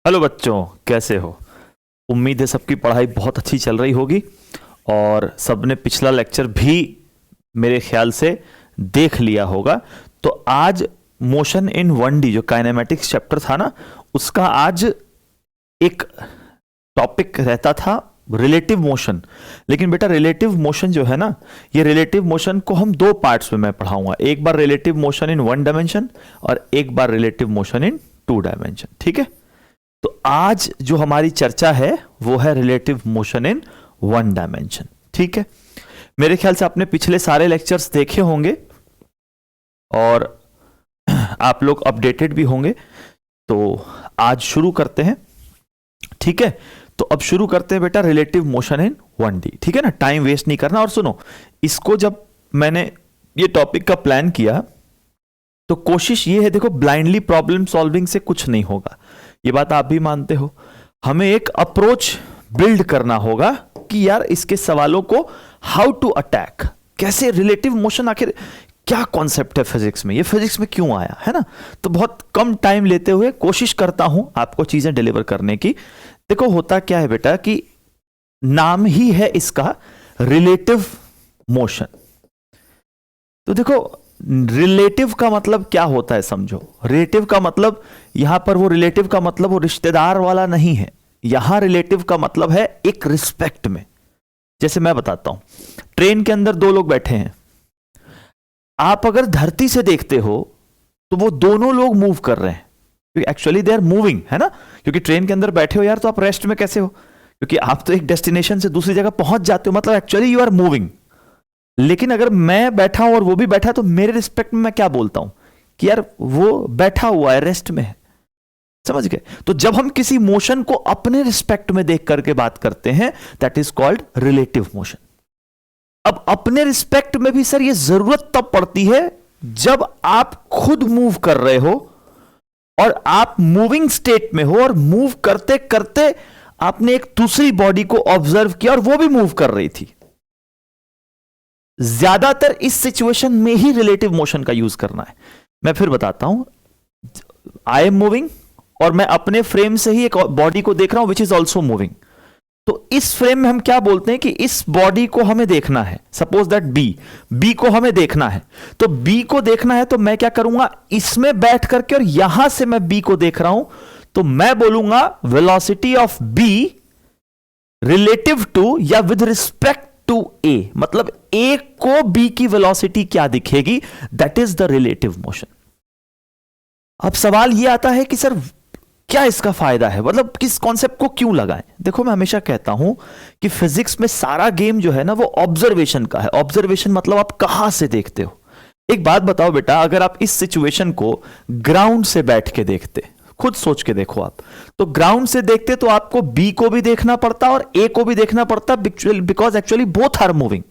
Hello बच्चों, कैसे हो? उम्मीद है सबकी पढ़ाई बहुत अच्छी चल रही होगी और सबने पिछला लेक्चर भी मेरे ख्याल से देख लिया होगा। तो आज मोशन इन 1D जो काइनेमेटिक्स चैप्टर था ना, उसका आज एक टॉपिक रहता था रिलेटिव मोशन। लेकिन बेटा रिलेटिव मोशन जो है ना, ये रिलेटिव मोशन को हम दो पार्ट्स में मैं पढ़ाऊंगा। एक बार रिलेटिव मोशन इन 1 डायमेंशन और एक बार रिलेटिव मोशन इन 2 डायमेंशन। ठीक है, तो आज जो हमारी चर्चा है वो है रिलेटिव मोशन इन 1 डायमेंशन। ठीक है, मेरे ख्याल से आपने पिछले सारे लेक्चर्स देखे होंगे और आप लोग अपडेटेड भी होंगे। तो आज शुरू करते हैं। ठीक है, तो अब शुरू करते हैं बेटा रिलेटिव मोशन इन 1D। ठीक है ना, टाइम वेस्ट नहीं करना। और सुनो, इसको जब मैंने ये टॉपिक का प्लान किया तो कोशिश ये है, देखो ब्लाइंडली प्रॉब्लम सॉल्विंग से कुछ नहीं होगा, ये बात आप भी मानते हो। हमें एक अप्रोच बिल्ड करना होगा कि यार इसके सवालों को हाउ टू अटैक, कैसे रिलेटिव मोशन, आखिर क्या कॉन्सेप्ट है फिजिक्स में, ये फिजिक्स में क्यों आया है ना। तो बहुत कम टाइम लेते हुए कोशिश करता हूं आपको चीजें डिलीवर करने की। देखो होता क्या है बेटा कि नाम ही है इसका रिलेटिव मोशन। तो देखो रिलेटिव का मतलब क्या होता है समझो। रिलेटिव का मतलब यहां पर वो रिलेटिव का मतलब वो रिश्तेदार वाला नहीं है। यहां रिलेटिव का मतलब है एक रिस्पेक्ट में। जैसे मैं बताता हूं, ट्रेन के अंदर दो लोग बैठे हैं, आप अगर धरती से देखते हो तो वो दोनों लोग मूव कर रहे हैं, क्योंकि एक्चुअली दे आर मूविंग, है ना। क्योंकि ट्रेन के अंदर बैठे हो यार तो आप रेस्ट में कैसे हो, क्योंकि आप तो एक डेस्टिनेशन से दूसरी जगह पहुंच जाते हो, मतलब एक्चुअली यू आर मूविंग। लेकिन अगर मैं बैठा हूं और वो भी बैठा, तो मेरे रिस्पेक्ट में मैं क्या बोलता हूं कि यार वो बैठा हुआ है, रेस्ट में है। समझ गए? तो जब हम किसी मोशन को अपने रिस्पेक्ट में देख करके बात करते हैं, that is called relative motion. अब अपने रिस्पेक्ट में भी सर ये जरूरत तब पड़ती है जब आप खुद मूव कर रहे हो और आप मूविंग स्टेट में हो और मूव करते करते आपने एक दूसरी बॉडी को ऑब्जर्व किया और वो भी मूव कर रही थी। ज्यादातर इस सिचुएशन में ही रिलेटिव मोशन का यूज करना है। मैं फिर बताता हूं, आई एम मूविंग और मैं अपने फ्रेम से ही एक बॉडी को देख रहा हूं विच इज ऑल्सो मूविंग। तो इस फ्रेम में हम क्या बोलते हैं कि इस बॉडी को हमें देखना है। सपोज दैट बी को हमें देखना है, तो बी को देखना है तो मैं क्या करूंगा, इसमें बैठ करके और यहां से मैं बी को देख रहा हूं, तो मैं बोलूंगा velocity of B relative to या विद रिस्पेक्ट टू ए। मतलब ए को बी की वेलोसिटी क्या दिखेगी, that is the relative motion. अब सवाल यह आता है कि सर क्या इसका फायदा है, मतलब किस कॉन्सेप्ट को क्यों लगाएं। देखो मैं हमेशा कहता हूं कि फिजिक्स में सारा गेम जो है ना वो ऑब्जर्वेशन का है। ऑब्जर्वेशन मतलब आप कहां से देखते हो। एक बात बताओ बेटा, अगर आप इस सिचुएशन को ग्राउंड से बैठ के देखते, खुद सोच के देखो आप, तो ग्राउंड से देखते तो आपको बी को भी देखना पड़ता और ए को भी देखना पड़ता, because actually both are moving.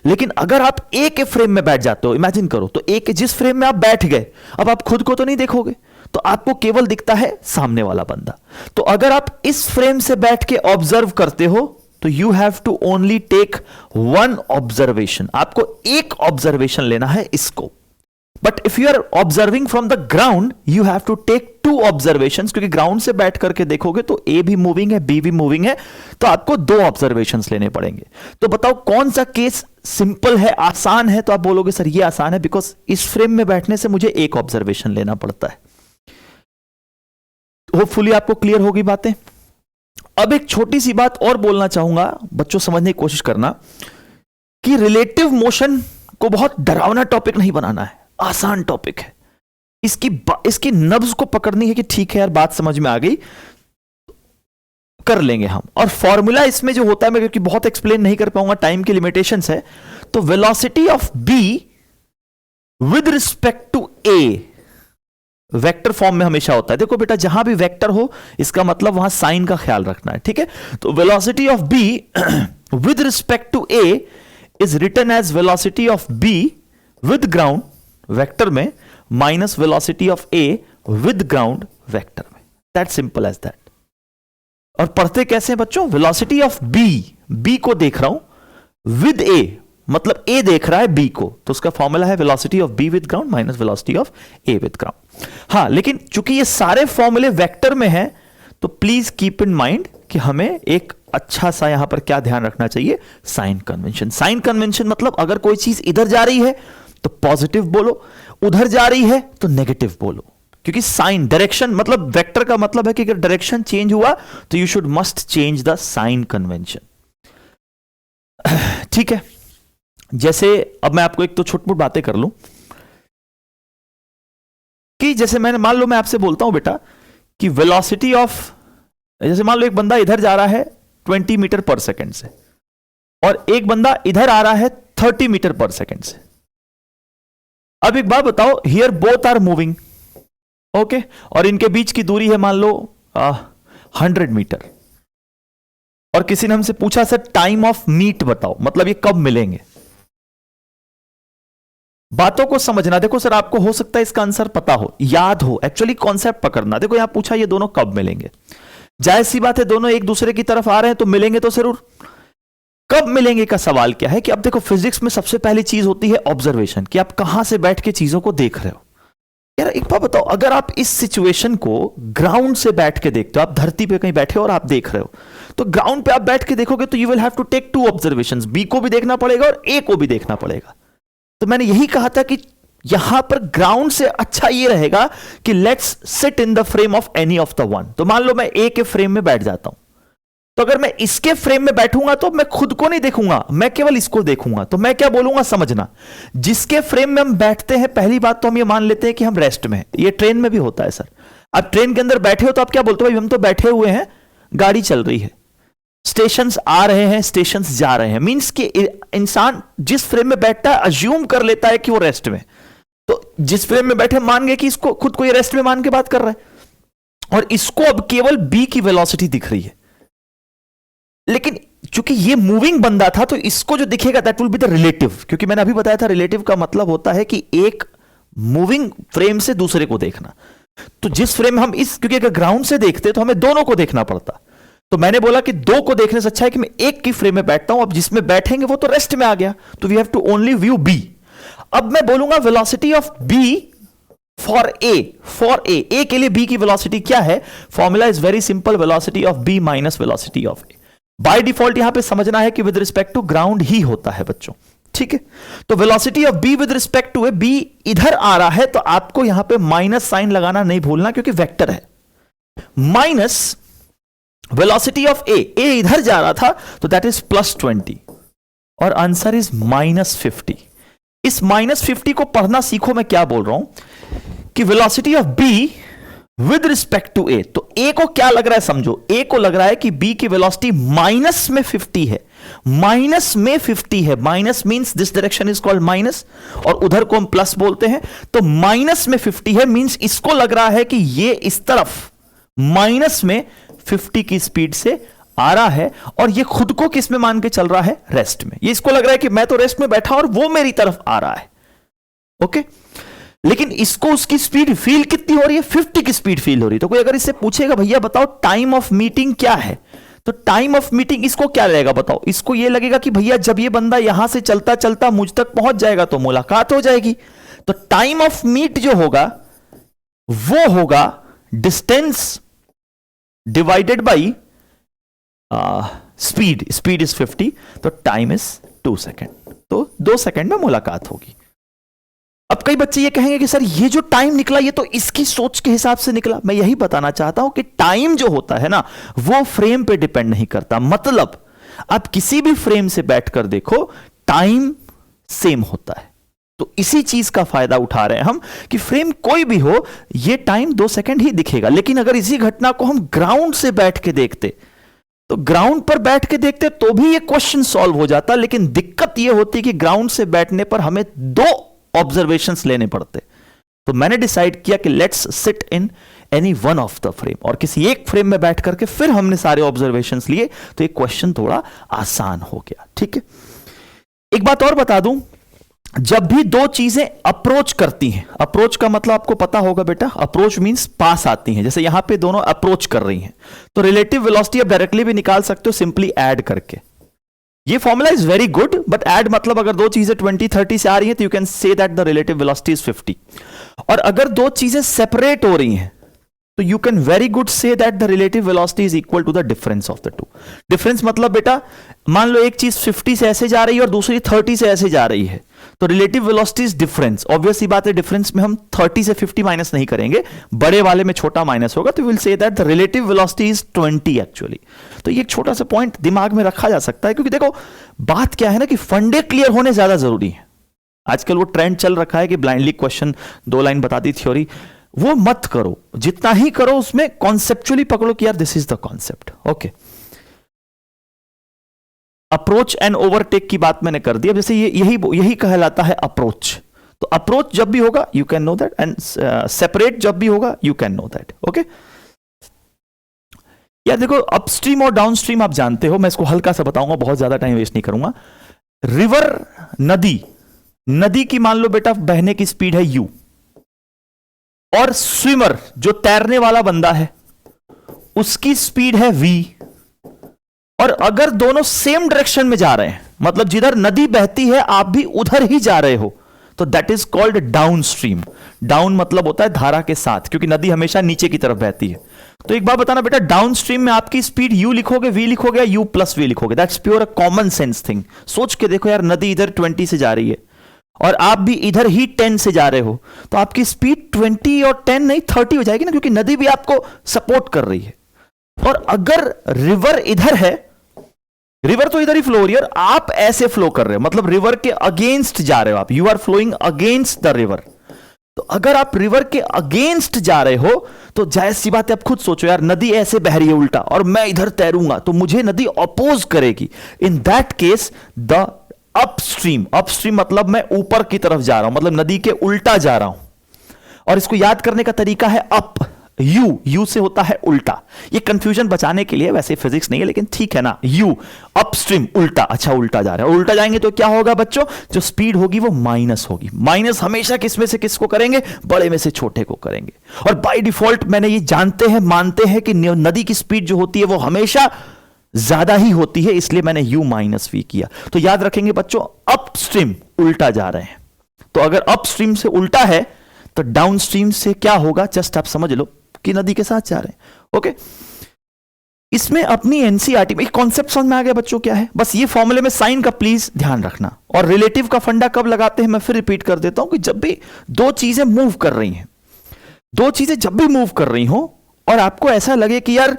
लेकिन अगर आप ए के फ्रेम में बैठ जाते हो, इमेजिन करो, तो ए के जिस फ्रेम में आप बैठ गए, अब आप खुद को तो नहीं देखोगे, तो आपको केवल दिखता है सामने वाला बंदा। तो अगर आप इस फ्रेम से बैठ के ऑब्जर्व करते हो तो you have to only take one observation. आपको एक ऑब्जर्वेशन लेना है इसको। But if you are observing from the ground you have to take 2 observations, क्योंकि ग्राउंड से बैठ करके देखोगे तो ए भी मूविंग है, बी भी मूविंग है, तो आपको 2 ऑब्जर्वेशंस लेने पड़ेंगे। तो बताओ कौन सा केस सिंपल है, आसान है। तो आप बोलोगे सर ये आसान है, बिकॉज इस फ्रेम में बैठने से मुझे एक ऑब्जर्वेशन लेना पड़ता है। होपफुली आपको क्लियर होगी बातें। अब एक छोटी सी बात और बोलना चाहूंगा, बच्चों समझने की कोशिश करना कि रिलेटिव मोशन को बहुत डरावना टॉपिक नहीं बनाना है, आसान टॉपिक है। इसकी नब्ज को पकड़नी है कि ठीक है यार बात समझ में आ गई, कर लेंगे हम। और फॉर्मूला इसमें जो होता है, मैं क्योंकि बहुत एक्सप्लेन नहीं कर पाऊंगा, टाइम की लिमिटेशंस है, तो velocity of B with respect to A vector form में हमेशा होता है। देखो बेटा जहां भी वेक्टर हो इसका मतलब वहां साइन का ख्याल रखना है। ठीक है, तो velocity of B with respect to A is written as velocity of B with ground vector में minus velocity of A with ground vector में। That simple as that. और पढ़ते कैसे हैं बच्चों, वेलोसिटी ऑफ बी को देख रहा हूं विद ए, मतलब ए देख रहा है बी को, तो उसका फॉर्मूला है velocity of B with ground minus velocity of A with ground. हां, लेकिन चूंकि ये सारे फॉर्मूले वेक्टर में हैं तो प्लीज कीप इन माइंड कि हमें एक अच्छा सा यहां पर क्या ध्यान रखना चाहिए, साइन कन्वेंशन। साइन कन्वेंशन मतलब अगर कोई चीज इधर जा रही है तो पॉजिटिव बोलो, उधर जा रही है तो नेगेटिव बोलो, क्योंकि साइन डायरेक्शन मतलब वेक्टर का मतलब है कि अगर डायरेक्शन चेंज हुआ तो you should must change the sign convention. ठीक है, जैसे अब मैं आपको एक तो छोटी-मोटी बातें कर लूं कि जैसे मैंने मान लो मैं आपसे बोलता हूं बेटा कि वेलोसिटी ऑफ, जैसे मान लो एक बंदा इधर जा रहा है 20 मीटर पर सेकंड से और एक बंदा इधर आ रहा है 30 मीटर पर सेकंड से। अब एक बात बताओ, here both are moving, okay, और इनके बीच की दूरी है मान लो 100 मीटर, और किसी ने हमसे पूछा सर टाइम ऑफ मीट बताओ, मतलब ये कब मिलेंगे। बातों को समझना, देखो सर आपको हो सकता है इसका आंसर पता हो, याद हो, एक्चुअली कॉन्सेप्ट पकड़ना। देखो यहां पूछा ये दोनों कब मिलेंगे, जाहिर सी बात है दोनों एक दूसरे की तरफ आ रहे हैं तो मिलेंगे तो जरूर। कब मिलेंगे का सवाल क्या है कि अब देखो फिजिक्स में सबसे पहली चीज होती है ऑब्जर्वेशन, कि आप कहां से बैठ के चीजों को देख रहे हो। यार एक बात बताओ, अगर आप इस सिचुएशन को ग्राउंड से बैठ के देखते हो, आप धरती पे कहीं बैठे हो और आप देख रहे हो, तो ग्राउंड पे आप बैठ के देखोगे तो you will have to take 2 observations, B को भी देखना पड़ेगा और ए को भी देखना पड़ेगा। तो मैंने यही कहा था कि यहां पर ग्राउंड से अच्छा ये रहेगा कि let's sit in the frame of any of the one. तो मान लो मैं ए के फ्रेम में बैठ जाता हूं, तो अगर मैं इसके फ्रेम में बैठूंगा तो मैं खुद को नहीं देखूंगा, मैं केवल इसको देखूंगा। तो मैं क्या बोलूंगा समझना, जिसके फ्रेम में हम बैठते हैं, पहली बात तो हम ये मान लेते हैं कि हम रेस्ट में हैं। ये ट्रेन में भी होता है सर, आप ट्रेन के अंदर बैठे हो तो आप क्या बोलते हो, भाई हम तो बैठे हुए हैं, गाड़ी चल रही है, स्टेशंस आ रहे हैं, स्टेशंस जा रहे हैं। मींस कि इंसान जिस फ्रेम में बैठता है अज्यूम कर लेता है कि वो रेस्ट में, तो जिस फ्रेम में बैठे मान गए कि इसको खुद को ये रेस्ट में मान के बात कर रहा है, और इसको अब केवल बी की वेलोसिटी दिख रही है। लेकिन चूंकि ये मूविंग बंदा था तो इसको जो दिखेगा that will be the relative, क्योंकि मैंने अभी बताया था रिलेटिव का मतलब होता है कि एक मूविंग फ्रेम से दूसरे को देखना। तो जिस फ्रेम में हम इस, क्योंकि अगर ग्राउंड से देखते तो हमें दोनों को देखना पड़ता, तो मैंने बोला कि 2 को देखने से अच्छा है कि मैं एक की फ्रेम में बैठता हूं, अब जिसमें बैठेंगे वो तो रेस्ट में आ गया, तो we have to only view B. अब मैं बोलूंगा velocity of B for A के लिए बी की वेलोसिटी क्या है, formula is very simple, velocity of B minus velocity of A. By default यहां पे समझना है कि विद रिस्पेक्ट टू ग्राउंड ही होता है बच्चों, ठीक है। तो velocity of B with respect to A, B इधर आ रहा है तो आपको यहां पे माइनस साइन लगाना नहीं भूलना क्योंकि वेक्टर है, माइनस वेलोसिटी ऑफ ए इधर जा रहा था तो दैट इज +20 और आंसर इज -50। इस -50 को पढ़ना सीखो, मैं क्या बोल रहा हूं कि velocity of B with respect to A, तो ए को क्या लग रहा है समझो, ए को लग रहा है कि बी की वेलोसिटी माइनस में 50 है, माइनस में 50 है, minus means this direction is called minus और उधर को हम प्लस बोलते हैं, तो माइनस में 50 है मींस इसको लग रहा है कि ये इस तरफ माइनस में 50 की स्पीड से आ रहा है और ये खुद को किस में मान के चल रहा है, रेस्ट में। ये इसको लग रहा है कि मैं तो रेस्ट में बैठा और वो मेरी तरफ आ रहा है, ओके। लेकिन इसको उसकी स्पीड फील कितनी हो रही है, 50 की स्पीड फील हो रही है। तो कोई अगर इससे पूछेगा भैया बताओ टाइम ऑफ मीटिंग क्या है, तो टाइम ऑफ मीटिंग इसको क्या लगेगा बताओ, इसको ये लगेगा कि भैया जब ये बंदा यहां से चलता चलता मुझ तक पहुंच जाएगा तो मुलाकात हो जाएगी। तो टाइम ऑफ मीट जो होगा वो होगा distance divided by speed is 50, तो टाइम इज 2 सेकेंड, तो 2 सेकेंड में मुलाकात होगी। अब कई बच्चे ये कहेंगे कि सर ये जो टाइम निकला ये तो इसकी सोच के हिसाब से निकला। मैं यही बताना चाहता हूं कि टाइम जो होता है ना वो फ्रेम पे डिपेंड नहीं करता, मतलब आप किसी भी फ्रेम से बैठकर देखो टाइम सेम होता है। तो इसी चीज का फायदा उठा रहे हैं हम कि फ्रेम कोई भी हो ये टाइम 2 सेकेंड ही दिखेगा। लेकिन अगर इसी घटना को हम ग्राउंड से बैठ के देखते, तो ग्राउंड पर बैठ के देखते तो भी ये क्वेश्चन सॉल्व हो जाता, लेकिन दिक्कत ये होती कि ग्राउंड से बैठने पर हमें 2 ऑब्जर्वेशंस लेने पड़ते। तो मैंने डिसाइड किया कि let's sit in any one of the frame, और किसी एक फ्रेम में बैठ करके फिर हमने सारे ऑब्जर्वेशंस लिए, तो ये क्वेश्चन थोड़ा आसान हो गया, ठीक है। एक बात और बता दूं, जब भी 2 चीजें अप्रोच करती हैं, अप्रोच का मतलब आपको पता होगा बेटा, अप्रोच मींस पास आती हैं, जैसे यहां पे दोनों अप्रोच कर रही हैं, तो रिलेटिव वेलोसिटी आप डायरेक्टली भी निकाल सकते हो सिंपली ऐड करके। ये formula is very good, but add मतलब अगर 2 चीजें 20-30 से आ रही हैं तो you can say that the relative velocity is 50, और अगर 2 चीजें सेपरेट हो रही हैं तो you can very good see that the relative velocity is equal to the difference of the two. Difference मतलब बेटा मान लो एक चीज 50 से ऐसे जा रही है और दूसरी 30 से ऐसे जा रही है, तो relative velocity is difference. Obvious सी बात है, डिफरेंस में हम 30 से 50 माइनस नहीं करेंगे, बड़े वाले में छोटा माइनस होगा, तो will say that the relative velocity is 20 actually. तो ये एक छोटा सा पॉइंट दिमाग में रखा जा सकता है, क्योंकि देखो बात क्या है ना कि फंडे क्लियर होने ज्यादा जरूरी है। आजकल वो ट्रेंड चल रखा है कि ब्लाइंडली क्वेश्चन 2 लाइन बता दी थ्योरी, वो मत करो, जितना ही करो उसमें कॉन्सेप्चुअली पकड़ो कि यार this is the concept. Okay, approach and overtake की बात मैंने कर दी। अब जैसे यही कहलाता है अप्रोच। तो अप्रोच जब भी होगा you can know that, and separate जब भी होगा you can know that. Okay, यार देखो अपस्ट्रीम और डाउनस्ट्रीम आप जानते हो, मैं इसको हल्का सा बताऊंगा, बहुत ज्यादा टाइम वेस्ट नहीं करूंगा। रिवर नदी की मान लो बेटा बहने की स्पीड है u, और स्विमर जो तैरने वाला बंदा है उसकी स्पीड है v। और अगर दोनों सेम डायरेक्शन में जा रहे हैं, मतलब जिधर नदी बहती है आप भी उधर ही जा रहे हो, तो that is called down stream. Down मतलब होता है धारा के साथ, क्योंकि नदी हमेशा नीचे की तरफ बहती है। तो एक बात बताना बेटा, डाउन स्ट्रीम में आपकी स्पीड u लिखोगे, v लिखोगे या u प्लस v लिखोगे? That's pure a common sense thing. सोच के देखो यार, नदी इधर 20 से जा रही है और आप भी इधर ही 10 से जा रहे हो, तो आपकी स्पीड 20 और 10 नहीं 30 हो जाएगी ना, क्योंकि नदी भी आपको सपोर्ट कर रही है। और अगर रिवर इधर है, रिवर तो इधर ही फ्लो हो रही है और आप ऐसे फ्लो कर रहे हो, मतलब रिवर के अगेंस्ट जा रहे हो आप, you are flowing against the river. तो अगर आप रिवर के अगेंस्ट जा रहे हो तो जाहिर सी बात है, आप खुद सोचो यार, नदी ऐसे बह रही है उल्टा और मैं इधर तैरूंगा तो मुझे नदी अपोज करेगी। In that case the upstream मतलब मैं ऊपर की तरफ जा रहा हूं, मतलब नदी के उल्टा जा रहा हूं। और इसको याद करने का तरीका है अप, यू से होता है उल्टा। ये कंफ्यूजन बचाने के लिए, वैसे फिजिक्स नहीं है लेकिन ठीक है ना, यू अपस्ट्रीम उल्टा, अच्छा उल्टा जा रहा है। उल्टा जाएंगे तो क्या होगा बच्चों, जो स्पीड होगी वो माइनस होगी। माइनस हमेशा किस में से किसको करेंगे, बड़े में से छोटे को करेंगे। और बाय डिफॉल्ट मैंने ये मानते हैं कि नदी की स्पीड जो होती है वो हमेशा ज्यादा ही होती है, इसलिए मैंने u माइनस वी किया। तो याद रखेंगे बच्चों, अपस्ट्रीम उल्टा जा रहे हैं, तो अगर अपस्ट्रीम से उल्टा है तो डाउनस्ट्रीम से क्या होगा, जस्ट आप समझ लो कि नदी के साथ जा रहे हैं। ओके, इसमें अपनी एनसीईआरटी में एक कॉन्सेप्ट समझ में आ गया बच्चों क्या है, बस ये फॉर्मूले में साइन का प्लीज ध्यान रखना। और रिलेटिव का फंडा कब लगाते हैं, मैं फिर रिपीट कर देता हूं कि जब भी दो चीजें मूव कर रही हैं, दो चीजें जब भी मूव कर रही हो और आपको ऐसा लगे कि यार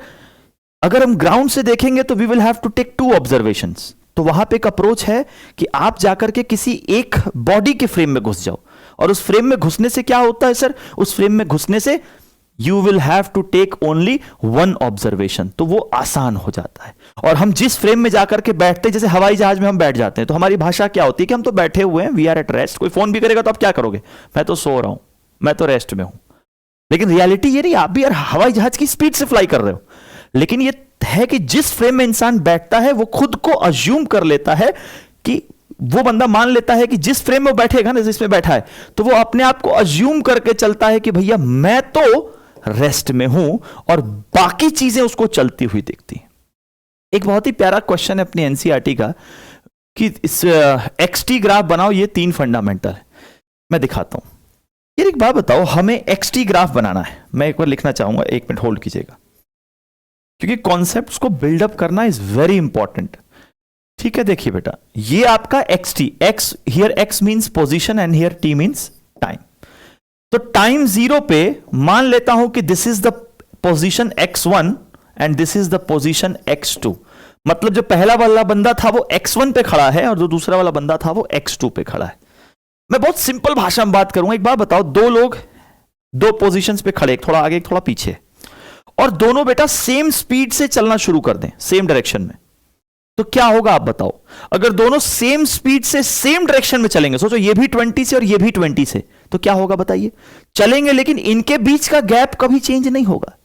अगर हम ग्राउंड से देखेंगे तो we will have to take 2 observations, तो वहां पे एक अप्रोच है कि आप जाकर के किसी एक बॉडी के फ्रेम में घुस जाओ। और उस फ्रेम में घुसने से क्या होता है सर, उस फ्रेम में घुसने से you will have to take only 1 observation, तो वो आसान हो जाता है। और हम जिस फ्रेम में जाकर के बैठते हैं, जैसे हवाई जहाज में हम बैठ जाते हैं, तो हमारी भाषा क्या होती है कि हम तो बैठे हुए हैं, वी आर एट रेस्ट। कोई फोन भी करेगा तो आप क्या करोगे, मैं तो सो रहा हूं, मैं तो रेस्ट में हूं। लेकिन रियलिटी ये नहीं, आप भी यार हवाई जहाज की स्पीड से फ्लाई कर रहे हो। लेकिन ये है कि जिस फ्रेम में इंसान बैठता है वो खुद को अज्यूम कर लेता है कि वो बंदा मान लेता है कि जिस फ्रेम में बैठेगा ना, जिसमें बैठा है, तो वो अपने आप को अज्यूम करके चलता है कि भैया मैं तो रेस्ट में हूं, और बाकी चीजें उसको चलती हुई दिखती हैं। एक बहुत ही प्यारा क्वेश्चन है अपनी एनसीईआरटी का कि इस एक्सटी ग्राफ बनाओ, ये 3 फंडामेंटल है। मैं दिखाता हूं। यार एक बात बताओ, हमें एक्सटी ग्राफ बनाना है, मैं एक बार लिखना चाहूंगा, 1 मिनट होल्ड कीजिएगा, क्योंकि कॉन्सेप्ट्स को बिल्डअप करना इज वेरी इंपॉर्टेंट। ठीक है, देखिए बेटा, ये आपका XT, X here X means position and here T means time. तो टाइम 0 पे मान लेता हूं कि this is the position x1 and this is the position x2। मतलब जो पहला वाला बंदा था वो x1 पे खड़ा है और जो दूसरा वाला बंदा था वो x2 पे खड़ा है। मैं बहुत सिंपल भाषा में बात करूंगा। एक बात बताओ, 2 लोग 2 पोजीशंस पे खड़े, एक थोड़ा आगे एक थोड़ा पीछे, और दोनों बेटा सेम स्पीड से चलना शुरू कर दें, सेम डायरेक्शन में, तो क्या होगा आप बताओ। अगर दोनों सेम स्पीड से सेम डायरेक्शन में चलेंगे, सोचो ये भी 20 से और ये भी 20 से, तो क्या होगा बताइए। चलेंगे लेकिन इनके बीच का गैप कभी चेंज नहीं होगा।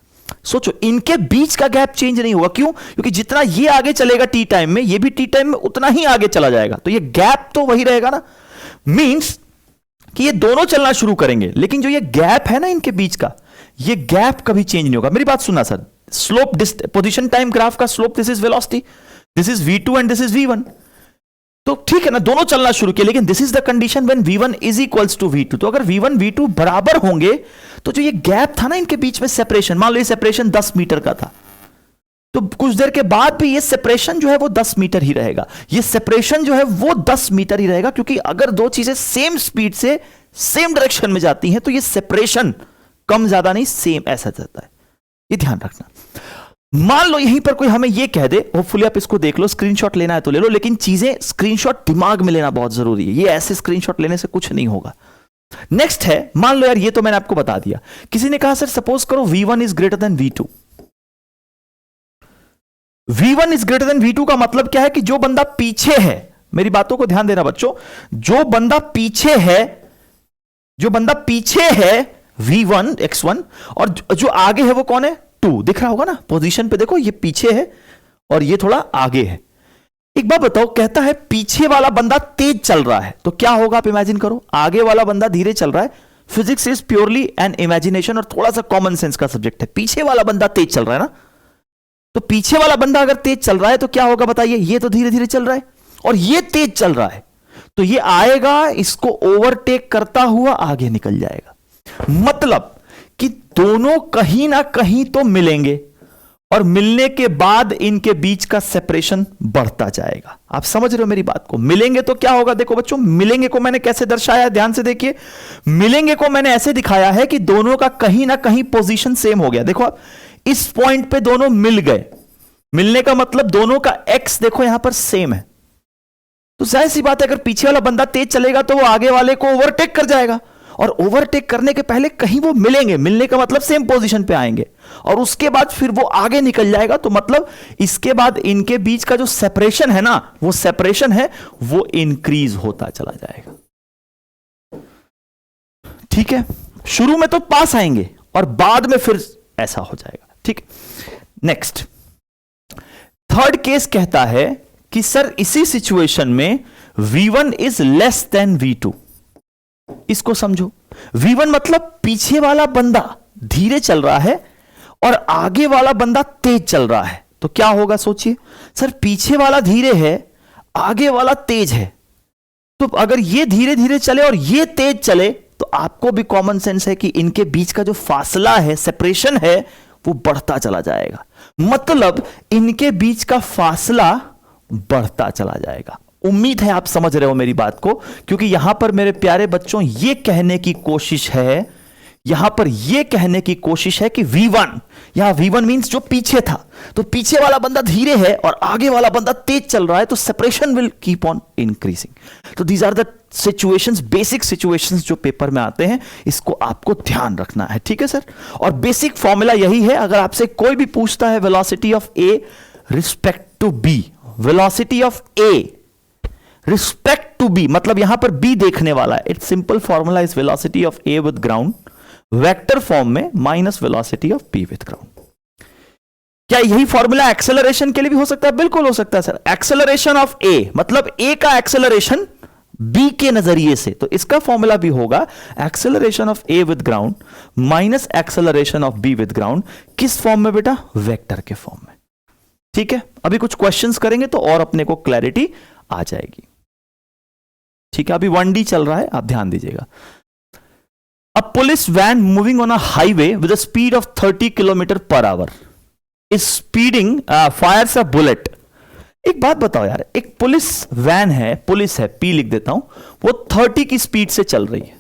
सोचो, इनके बीच का गैप चेंज नहीं होगा, क्यों? क्योंकि जितना ये आगे चलेगा टी टाइम में, ये भी टी टाइम में उतना ही आगे चला जाएगा, तो ये गैप तो वही रहेगा ना। मींस कि ये दोनों चलना शुरू करेंगे, लेकिन जो ये गैप है ना इनके बीच का, ये गैप कभी चेंज नहीं होगा। मेरी बात सुनना sir, slope position time graph का slope, this is velocity, this is v2 and this is v1। तो ठीक है ना, दोनों चलना शुरू किया, लेकिन this is the condition when v1 is equals to v2। तो अगर v1 v2 बराबर होंगे तो जो ये गैप था ना इनके बीच में सेपरेशन, मान लो ये सेपरेशन 10 मीटर का था, तो कुछ देर के बाद भी ये सेपरेशन जो है वो 10 मीटर ही रहेगा, ये सेपरेशन जो है वो 10 मीटर ही रहेगा, क्योंकि अगर दो चीजें सेम स्पीड से सेम डायरेक्शन में जाती हैं तो ये सेपरेशन कम ज्यादा नहीं, सेम ऐसा जाता है, ये ध्यान रखना। मान लो यहीं पर कोई हमें ये कह दे, होपफुली आप इसको देख लो, स्क्रीनशॉट लेना है तो ले लो, लेकिन चीजें स्क्रीनशॉट दिमाग में लेना बहुत जरूरी है, ये ऐसे स्क्रीनशॉट लेने से कुछ नहीं होगा। नेक्स्ट है, मान लो यार ये तो मैंने आपको बता दिया, किसी ने कहा सर सपोज करो v1 is greater than v2। v1 is greater than v2 का मतलब क्या है कि जो बंदा पीछे है, मेरी बातों को ध्यान देना बच्चों, जो बंदा पीछे है v1 x1, और जो आगे है वो कौन है 2, दिख रहा होगा ना पोजीशन पे, देखो ये पीछे है और ये थोड़ा आगे है। एक बात बताओ, कहता है पीछे वाला बंदा तेज चल रहा है, तो क्या होगा आप इमेजिन करो, आगे वाला बंदा धीरे चल रहा है। Physics is purely N imagination और थोड़ा सा कॉमन सेंस का सब्जेक्ट है। पीछे वाला बंदा तेज चल रहा है ना, तो पीछे वाला बंदा अगर तेज चल रहा है तो क्या होगा बताइए, ये तो धीरे धीरे चल रहा है और ये तेज चल रहा है, तो ये आएगा, इसको ओवरटेक करता हुआ आगे निकल जाएगा। मतलब कि दोनों कहीं ना कहीं तो मिलेंगे और मिलने के बाद इनके बीच का सेपरेशन बढ़ता जाएगा। आप समझ रहे हो मेरी बात को, मिलेंगे तो क्या होगा, देखो बच्चों, मिलेंगे को मैंने कैसे दर्शाया, ध्यान से देखिए, मिलेंगे को मैंने ऐसे दिखाया है कि दोनों का कहीं ना कहीं पोजीशन सेम हो गया। देखो आप इस पॉइंट पे दोनों मिल गए, मिलने का मतलब दोनों का एक्स देखो यहां पर सेम है, तो जाहिर सी बात है अगर पीछे वाला बंदा तेज चलेगा तो वो आगे वाले को ओवरटेक कर जाएगा, और ओवरटेक करने के पहले कहीं वो मिलेंगे, मिलने का मतलब सेम पोजीशन पे आएंगे, और उसके बाद फिर वो आगे निकल जाएगा, तो मतलब इसके बाद इनके बीच का जो सेपरेशन है ना, वो सेपरेशन है वो इंक्रीज होता चला जाएगा। ठीक है, शुरू में तो पास आएंगे और बाद में फिर ऐसा हो जाएगा। ठीक, नेक्स्ट थर्ड केस कहता है कि सर इसी सिचुएशन में v1 is less than v2। इसको समझो, v1 मतलब पीछे वाला बंदा धीरे चल रहा है और आगे वाला बंदा तेज चल रहा है, तो क्या होगा सोचिए, सर पीछे वाला धीरे है, आगे वाला तेज है, तो अगर ये धीरे धीरे चले और ये तेज चले तो आपको भी कॉमन सेंस है कि इनके बीच का जो फासला है, सेपरेशन है, वो बढ़ता चला जाएगा। मतलब इनके बीच का फासला बढ़ता चला जाएगा। उम्मीद है आप समझ रहे हो मेरी बात को, क्योंकि यहां पर मेरे प्यारे बच्चों ये कहने की कोशिश है, यहां पर ये कहने की कोशिश है कि v1, यहां v1 मींस जो पीछे था, तो पीछे वाला बंदा धीरे है और आगे वाला बंदा तेज चल रहा है, तो separation will keep on increasing. तो these are the situations, basic situations जो पेपर में आते हैं, इसको आपको ध्यान रखना है। ठीक है सर, और बेसिक फॉर्मूला यही है, अगर आपसे कोई भी पूछता है velocity of A respect to B, velocity of A respect to B, मतलब यहां पर बी देखने वाला है, it's simple formula is velocity of A with ground vector form में minus velocity of B with ground. क्या यही फॉर्मूला एक्सेलरेशन के लिए भी हो सकता है? बिल्कुल हो सकता है सर। एक्सेलरेशन ऑफ ए मतलब ए का एक्सेलरेशन बी के नजरिए से, तो इसका फॉर्मूला भी होगा acceleration of A with ground minus acceleration of B with ground. किस फॉर्म में बेटा? वेक्टर के फॉर्म में। ठीक है, अभी कुछ क्वेश्चंस करेंगे तो और अपने को क्लैरिटी आ जाएगी। ठीक है, अभी 1D चल रहा है, आप ध्यान दीजिएगा। A police van moving on a highway with a speed of 30 km per hour is speeding, fires a bullet. एक बात बताओ यार, एक पुलिस वैन है, पुलिस है, P लिख देता हूं, वो 30 की स्पीड से चल रही है।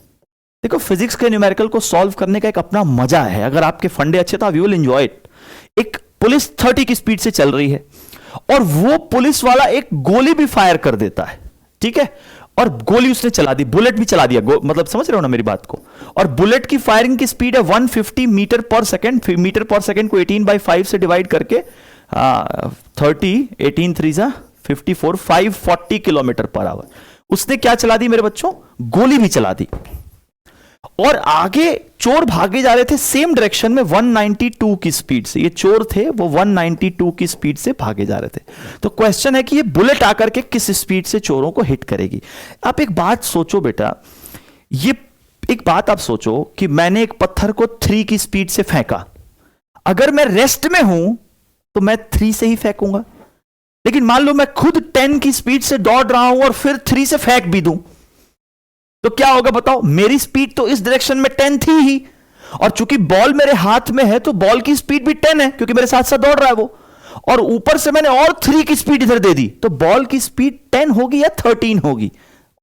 देखो फिजिक्स के न्यूमेरिकल को सॉल्व करने का एक अपना मजा है, अगर आपके फंडे अच्छे तो यू विल एंजॉय इट। एक पुलिस 30 की स्पीड से चल रही है और वो पुलिस वाला एक गोली भी फायर कर देता है, ठीक है, और गोली उसने चला दी, बुलेट भी चला दिया, मतलब समझ रहे हो ना मेरी बात को। और बुलेट की फायरिंग की स्पीड है 150 metre per second. Metre per second को 18/5 से डिवाइड करके 30, 18 3 जा 54, 540 किलोमीटर पर आवर उसने क्या चला दी मेरे बच्चों? गोली भी चला दी। और आगे चोर भागे जा रहे थे सेम डायरेक्शन में 192 की स्पीड से। ये चोर थे, वो 192 की स्पीड से भागे जा रहे थे। तो क्वेश्चन है कि ये बुलेट आकर के किस स्पीड से चोरों को हिट करेगी। आप एक बात सोचो बेटा, ये एक बात आप सोचो कि मैंने एक पत्थर को 3 की स्पीड से फेंका, अगर मैं रेस्ट में हूं तो मैं 3 से ही फेंकूंगा, लेकिन मान लो मैं खुद 10 की स्पीड से दौड़ रहा हूं और फिर 3 से फेंक भी दूं, तो क्या होगा बताओ? मेरी स्पीड तो इस डायरेक्शन में 10 थी ही, और चूंकि बॉल मेरे हाथ में है तो बॉल की स्पीड भी 10 है, क्योंकि मेरे साथ साथ दौड़ रहा है वो, और ऊपर से मैंने और 3 की स्पीड इधर दे दी, तो बॉल की स्पीड 10 होगी या 13 होगी?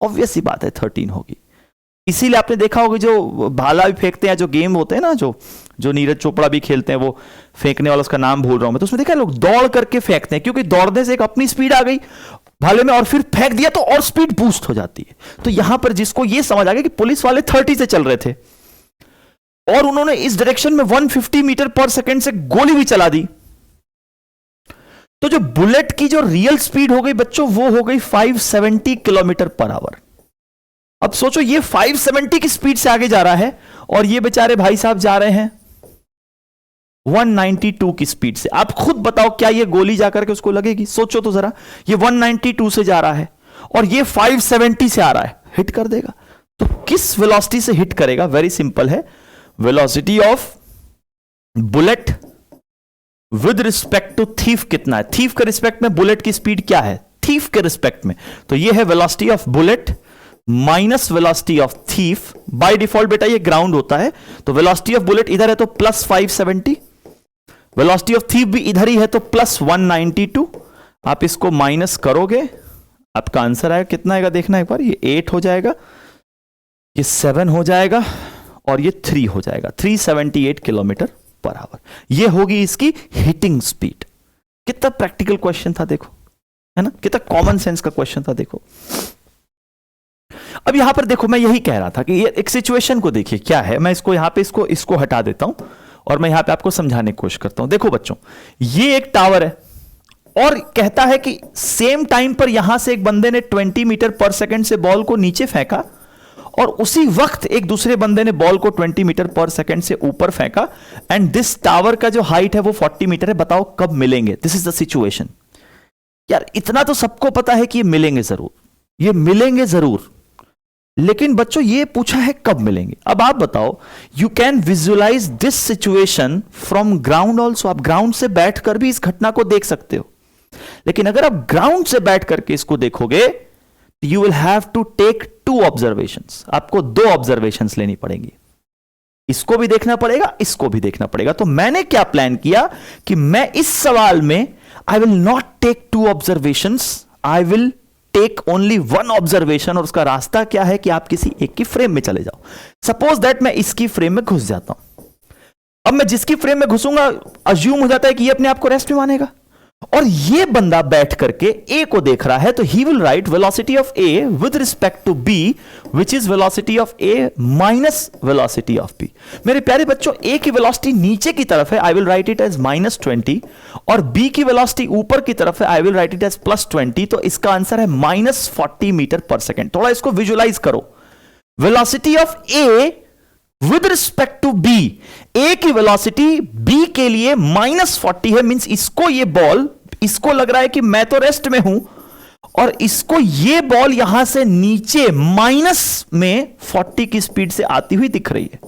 ऑब्वियस सी बात है 13 होगी। इसीलिए आपने देखा होगा जो भाला भी फेंकते हैं, जो गेम होते हैं ना, जो नीरज चोपड़ा भी खेलते हैं, वो फेंकने वाला, उसका नाम भूल रहा हूं मैं, तो उसमें देखा है लोग दौड़ करके फेंकते हैं, क्योंकि दौड़ने से एक अपनी स्पीड आ गई भाले में और फिर फेंक दिया तो और स्पीड बूस्ट हो जाती है। तो यहां पर जिसको ये समझ आ गया कि पुलिस वाले 30 से चल रहे थे और उन्होंने इस डायरेक्शन में 150 मीटर पर सेकंड से गोली भी चला दी, तो जो बुलेट की जो रियल स्पीड हो गई बच्चों, वो हो गई 570 किलोमीटर पर आवर। अब सोचो ये 570 की स्पीड से आगे जा रहा है और ये बेचारे भाई साहब जा रहे हैं 192 की स्पीड से। आप खुद बताओ क्या ये गोली जाकर के उसको लगेगी? सोचो तो जरा, ये 192 से जा रहा है और ये 570 से आ रहा है, हिट कर देगा। तो किस वेलोसिटी से हिट करेगा? वेरी सिंपल है, velocity of bullet with respect to thief कितना है? थीफ के रिस्पेक्ट में बुलेट की स्पीड क्या है? थीफ के रिस्पेक्ट में, तो ये है velocity of bullet minus velocity of thief. By default बेटा ये ग्राउंड होता है, तो वेलोसिटी ऑफ बुलेट इधर है तो प्लस 570, वेलोसिटी ऑफ थीफ भी इधर ही है तो प्लस 192। आप इसको माइनस करोगे, आपका आंसर आएगा कितना आएगा देखना एक बार, ये 8 हो जाएगा, ये 7 हो जाएगा और ये 3 हो जाएगा, 378 किलोमीटर पर आवर। ये होगी इसकी हिटिंग स्पीड। कितना प्रैक्टिकल क्वेश्चन था देखो, है ना, कितना कॉमन सेंस का क्वेश्चन था देखो। अब यहां पर देखो, मैं यही कह रहा था कि ये एक सिचुएशन को देखिए क्या है। मैं इसको यहां पे इसको हटा देता हूं और मैं यहां पे आपको समझाने की कोशिश करता हूं। देखो बच्चों, ये एक टावर है और कहता है कि सेम टाइम पर यहां से एक बंदे ने 20 मीटर पर सेकंड से बॉल को नीचे फेंका और उसी वक्त एक दूसरे बंदे ने बॉल को 20 मीटर पर सेकंड से ऊपर फेंका, एंड दिस टावर का जो हाइट है वो 40 मीटर है। बताओ कब मिलेंगे? This is the situation. यार इतना तो सबको पता है कि ये मिलेंगे जरूर, ये मिलेंगे जरूर, लेकिन बच्चों ये पूछा है कब मिलेंगे। अब आप बताओ, you can visualize this situation from ground also. आप ग्राउंड से बैठकर भी इस घटना को देख सकते हो, लेकिन अगर आप ग्राउंड से बैठ करके इसको देखोगे, you will have to take 2 observations. आपको 2 ऑब्जर्वेशंस लेनी पड़ेंगी, इसको भी देखना पड़ेगा, इसको भी देखना पड़ेगा। तो मैंने क्या प्लान किया कि मैं इस सवाल में I will not take 2 observations, I will take only 1 observation. और उसका रास्ता क्या है कि आप किसी एक की फ्रेम में चले जाओ। सपोज दैट मैं इसकी फ्रेम में घुस जाता हूं। अब मैं जिसकी फ्रेम में घुसूंगा, अज्यूम हो जाता है कि ये अपने आप को रेस्ट में मानेगा, और ये बंदा बैठ करके ए को देख रहा है, तो he will write velocity of A with respect to B, which is velocity of A minus velocity of B. मेरे प्यारे बच्चों, ए की वेलोसिटी नीचे की तरफ है, I will write it as -20, और बी की वेलोसिटी ऊपर की तरफ है, I will write it as +20। तो इसका आंसर है -40 मीटर पर सेकेंड। थोड़ा इसको विजुअलाइज करो। Velocity of A with respect to B, A की वेलोसिटी बी के लिए -40 है, मींस इसको ये बॉल, इसको लग रहा है कि मैं तो रेस्ट में हूं, और इसको ये बॉल यहां से नीचे माइनस में 40 की स्पीड से आती हुई दिख रही है।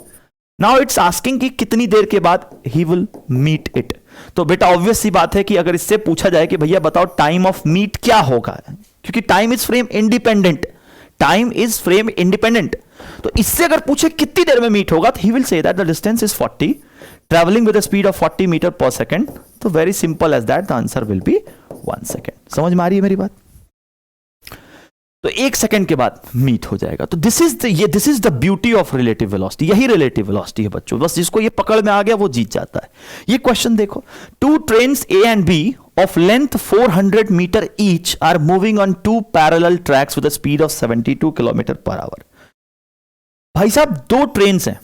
नाउ इट्स आस्किंग कि कितनी देर के बाद ही विल मीट इट। तो बेटा ऑब्वियस सी बात है कि अगर इससे पूछा जाए कि भैया बताओ टाइम ऑफ मीट क्या होगा, क्योंकि time is frame independent, time is frame independent, तो इससे अगर पूछे कितनी देर में मीट होगा, तो he will say that the distance is 40, travelling with the speed of 40 metre per second. तो very simple as that, the answer will be 1 second. समझ में आ रही है मेरी बात? तो 1 सेकंड के बाद मीट हो जाएगा। तो this is the beauty of relative velocity. यही रिलेटिव वेलोसिटी है बच्चों, बस जिसको ये पकड़ में आ गया वो जीत जाता है। ये क्वेश्चन देखो, 2 trains A and B of length 400 meter each are moving on 2 parallel tracks with a speed of 72 km per hour। भाई साहब 2 ट्रेन्स हैं,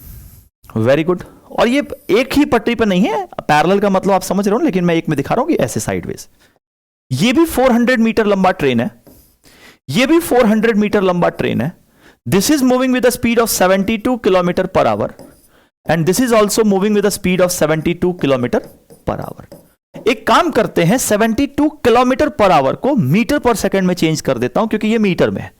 वेरी गुड, और ये एक ही पटरी पर नहीं है। पैरेलल का मतलब आप समझ रहे हो, लेकिन मैं एक में दिखा रहा हूं कि ऐसे साइडवेज। ये भी 400 मीटर लंबा ट्रेन है, ये भी 400 मीटर लंबा ट्रेन है। This is moving with the speed of 72 kilometre per our and this is also moving with the speed of 72 kilometre per our. एक काम करते हैं, 72 किलोमीटर पर आवर को मीटर पर सेकंड में चेंज कर देता हूं, क्योंकि ये मीटर में है।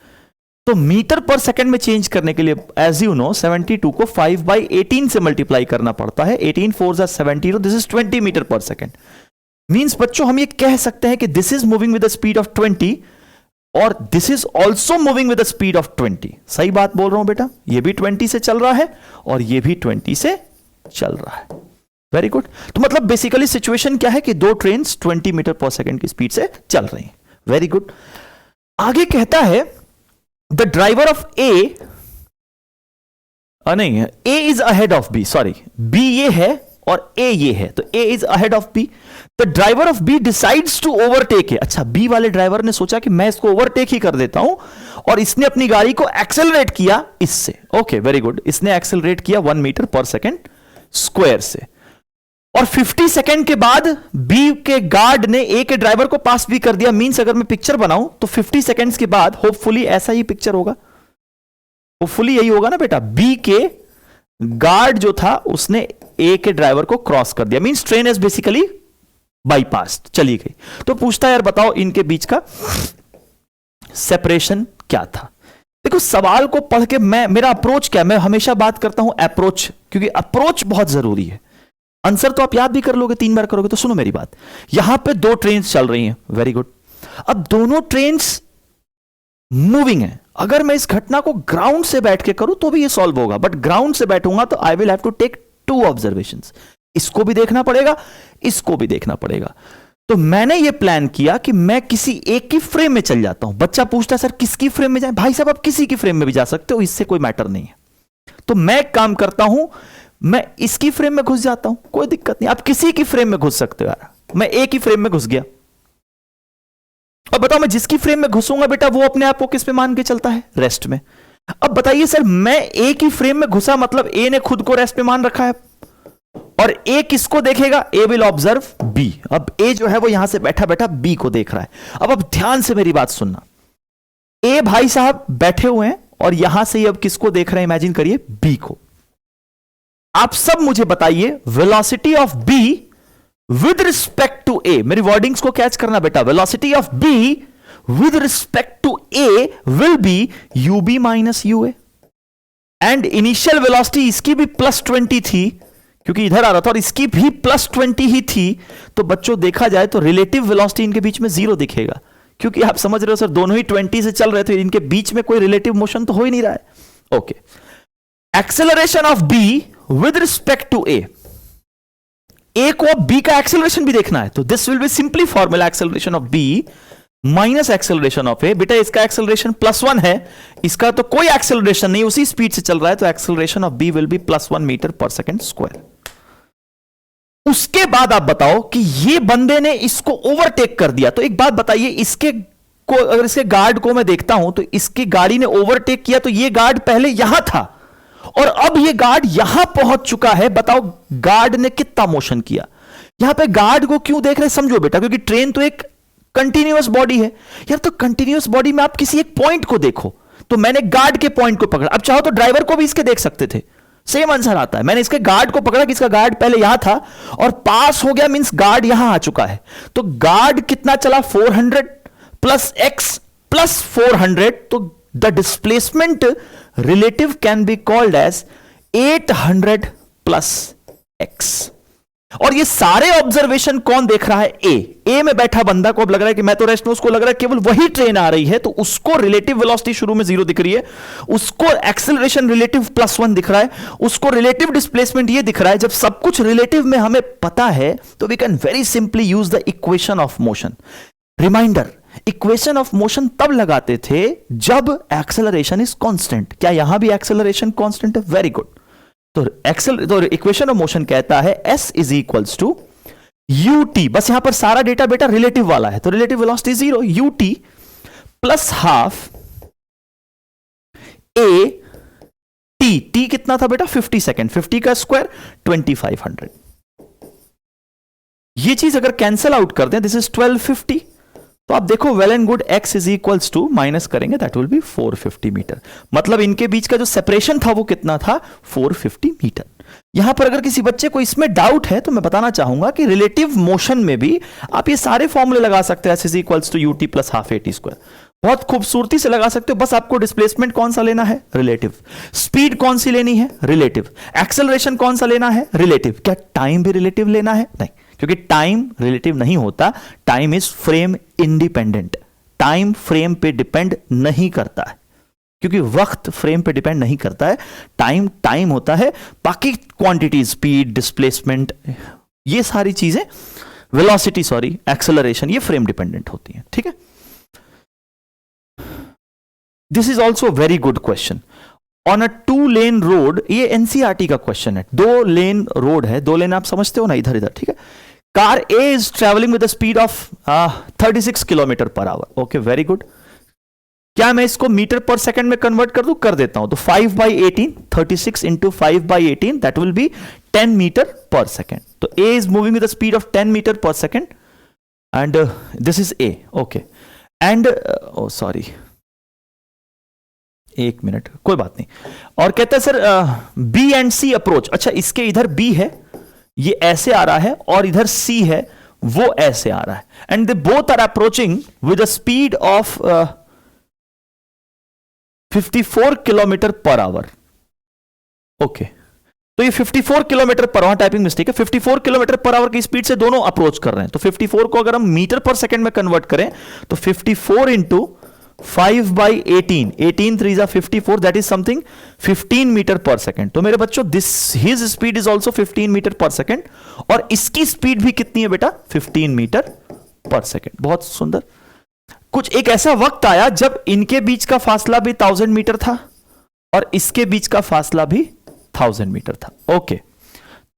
तो मीटर पर सेकंड में चेंज करने के लिए एज यू नो 72 को 5/18 से मल्टीप्लाई करना पड़ता है। 18 4 70, this is 20 metre per second. Means बच्चों हम ये कह सकते हैं कि this is moving with the speed of 20 और this is also moving with the speed of 20। सही बात बोल रहा हूं बेटा, ये भी 20 से चल रहा है और ये भी 20 से चल रहा है। Very good. तो मतलब बेसिकली सिचुएशन क्या है कि दो ट्रेन 20 मीटर पर सेकेंड की स्पीड से चल रही हैं। Very good. आगे कहता है द ड्राइवर ऑफ ए, नहीं है, A is ahead of B, sorry, B ये है और ए ये है, तो A is ahead of B. The driver of B decides to overtake है। अच्छा, बी वाले ड्राइवर ने सोचा कि मैं इसको ओवरटेक ही कर देता हूं और इसने अपनी गाड़ी को एक्सेलरेट किया इससे। Okay, very good. इसने एक्सेलरेट किया 1 मीटर पर सेकेंड स्क्वायर से और 50 सेकेंड के बाद बी के गार्ड ने ए के ड्राइवर को पास भी कर दिया। मींस अगर मैं पिक्चर बनाऊं तो 50 सेकेंड्स के बाद होपफुली ऐसा ही पिक्चर होगा, होपफुली यही होगा ना बेटा। बी के गार्ड जो था उसने ए के ड्राइवर को क्रॉस कर दिया, means train is basically bypass, चली गई। तो पूछता है यार बताओ इनके बीच का सेपरेशन क्या था। देखो सवाल को पढ़ के मेरा अप्रोच क्या है, मैं हमेशा बात करता हूं अप्रोच, क्योंकि अप्रोच बहुत जरूरी है। आंसर तो आप याद भी कर लोगे, 3 बार करोगे। तो सुनो मेरी बात, यहां पे 2 ट्रेन चल रही हैं। Very good. अब दोनों ट्रेन मूविंग है। अगर मैं इस घटना को ग्राउंड से बैठ के करूं तो भी ये सॉल्व होगा, बट ग्राउंड से बैठूंगा तो I will have to take 2 observations. इसको भी देखना पड़ेगा, इसको भी देखना पड़ेगा। तो मैंने ये प्लान किया कि मैं किसी एक की फ्रेम में चल जाता हूं। बच्चा पूछता है सर किसकी फ्रेम में जाए? भाई साहब आप किसी की फ्रेम में भी जा सकते हो, इससे कोई मैटर नहीं है। तो मैं काम करता हूं, मैं इसकी फ्रेम में घुस जाता हूं, कोई दिक्कत नहीं। आप किसी की फ्रेम में घुस सकते हो यार। मैं एक ही फ्रेम में घुस गया। अब बताओ मैं जिसकी फ्रेम में घुसूंगा बेटा वो अपने आप को किस पे मान के चलता है? रेस्ट में। अब बताइए सर मैं ए की फ्रेम में घुसा, मतलब ए ने खुद को रेस्ट पे मान रखा है और ए किसको देखेगा? ए विल ऑब्जर्व बी। अब ए जो है वो यहां से बैठा बैठा बी को देख रहा है। अब ध्यान से मेरी बात सुनना। ए भाई साहब बैठे हुए हैं और यहां से अब किसको देख रहे हैं? इमेजिन करिए बी को। आप सब मुझे बताइए velocity of B with respect to A. मेरी वर्डिंग्स को कैच करना बेटा। Velocity of B with respect to A will be u B minus u A. And initial velocity इसकी भी +20 थी क्योंकि इधर आ रहा था और इसकी भी +20 ही थी। तो बच्चों देखा जाए तो रिलेटिव वेलोसिटी इनके बीच में 0 दिखेगा, क्योंकि आप समझ रहे हो सर दोनों ही 20 से चल रहे थे, इनके बीच में कोई रिलेटिव मोशन तो हो ही नहीं रहा है। Okay, acceleration of B with respect to A. A को अब बी का एक्सेलरेशन भी देखना है, तो this will be simply formula acceleration of B minus acceleration of A. बेटा इसका एक्सेलरेशन +1 है, इसका तो कोई एक्सेलरेशन नहीं, उसी स्पीड से चल रहा है, तो acceleration of B will be +1 metre per second square. उसके बाद आप बताओ कि ये बंदे ने इसको ओवरटेक कर दिया। तो एक बात बताइए, इसके को अगर इसके गार्ड को मैं देखता हूं तो इसकी गाड़ी ने ओवरटेक किया, तो ये गार्ड पहले यहां था और अब ये गार्ड यहां पहुंच चुका है। बताओ गार्ड ने कितना मोशन किया? यहां पे गार्ड को क्यों देख रहे हैं समझो बेटा, क्योंकि ट्रेन तो एक कंटिन्यूअस बॉडी है यार। तो कंटिन्यूअस बॉडी में आप किसी एक पॉइंट को देखो, तो मैंने गार्ड के पॉइंट को पकड़ा। अब चाहो तो ड्राइवर को भी इसके देख सकते थे, सेम आंसर आता है। मैंने इसके गार्ड को पकड़ा कि इसका गार्ड पहले यहां था और पास हो गया, मींस गार्ड यहां आ चुका है। तो गार्ड कितना चला? 400 प्लस x प्लस 400। तो the displacement relative can be called as 800 plus x। और ये सारे ऑब्जर्वेशन कौन देख रहा है? ए में बैठा बंदा को अब लग रहा है कि मैं तो रेस्ट में, उसको लग रहा है केवल वही ट्रेन आ रही है, तो उसको रिलेटिव वेलोसिटी शुरू में 0 दिख रही है, उसको एक्सेलरेशन रिलेटिव +1 दिख रहा है, उसको रिलेटिव डिस्प्लेसमेंट ये दिख रहा है। जब सब कुछ रिलेटिव में हमें पता है तो we can very simply use the equation of motion. Reminder, equation of motion तब लगाते थे जब एक्सेलरेशन इज कांस्टेंट। क्या यहां भी एक्सेलरेशन कांस्टेंट है? Very good. तो इक्वेशन ऑफ मोशन कहता है s is equals to ut। बस यहां पर सारा डेटा बेटा रिलेटिव वाला है, तो relative velocity 0, ut plus half a t कितना था बेटा? 50 सेकेंड, 50 का स्क्वायर 2500। ये चीज अगर कैंसिल आउट कर दें, दिस इज 1250। तो आप देखो well and good, x is equals to minus करेंगे दैट विल बी 450 मीटर। मतलब इनके बीच का जो सेपरेशन था वो कितना था? 450 मीटर। यहां पर अगर किसी बच्चे को इसमें डाउट है तो मैं बताना चाहूंगा कि रिलेटिव मोशन में भी आप ये सारे फॉर्मूले लगा सकते हैं। s is equals to ut plus half at square, बहुत खूबसूरती से लगा सकते हो। बस आपको डिस्प्लेसमेंट कौन सा लेना है? रिलेटिव। स्पीड कौन सी लेनी है? रिलेटिव। एक्सेलरेशन कौन सा लेना है? रिलेटिव। क्या टाइम भी रिलेटिव लेना है? नहीं, क्योंकि टाइम रिलेटिव नहीं होता, time is frame independent, time frame पे डिपेंड नहीं करता है, क्योंकि वक्त फ्रेम पे डिपेंड नहीं करता है, टाइम टाइम होता है, बाकी क्वांटिटी, स्पीड, डिस्प्लेसमेंट, ये सारी चीजें, वेलोसिटी सॉरी, एक्सेलरेशन, ये फ्रेम डिपेंडेंट होती हैं, ठीक है। This is also very good question. On a 2 lane road, ये एनसीईआरटी का क्वेश्चन है, 2 लेन रोड है, 2 लेन आप समझते हो ना, इधर इधर, ठीक है। Car A is travelling with the speed of 36 kilometre per hour. Okay, very good. क्या मैं इसको मीटर पर सेकंड में कन्वर्ट कर दूं? कर देता हूं। तो 5/18, 36 into 5/18, that will be 10 metre per second. तो A is moving with the speed of 10 metre per second and this is A. Okay, and oh sorry, एक मिनट, कोई बात नहीं। और कहता है sir B and C approach. अच्छा, इसके इधर बी है, ये ऐसे आ रहा है, और इधर सी है, वो ऐसे आ रहा है, and they both are approaching with a speed of 54 kilometre per hour. Okay, तो ये 54 kilometre per our, typing mistake है, 54 किलोमीटर पर आवर की स्पीड से दोनों अप्रोच कर रहे हैं। तो 54 को अगर हम मीटर पर सेकंड में कन्वर्ट करें तो 54 इंटू 5/18, 18 3 जा 54, that is something 15 metre per second. तो मेरे बच्चों this his speed is also 15 metre per second, और इसकी स्पीड भी कितनी है बेटा? 15 मीटर पर सेकंड। बहुत सुंदर। कुछ एक ऐसा वक्त आया जब इनके बीच का फासला भी 1000 मीटर था और इसके बीच का फासला भी 1000 मीटर था। ओके,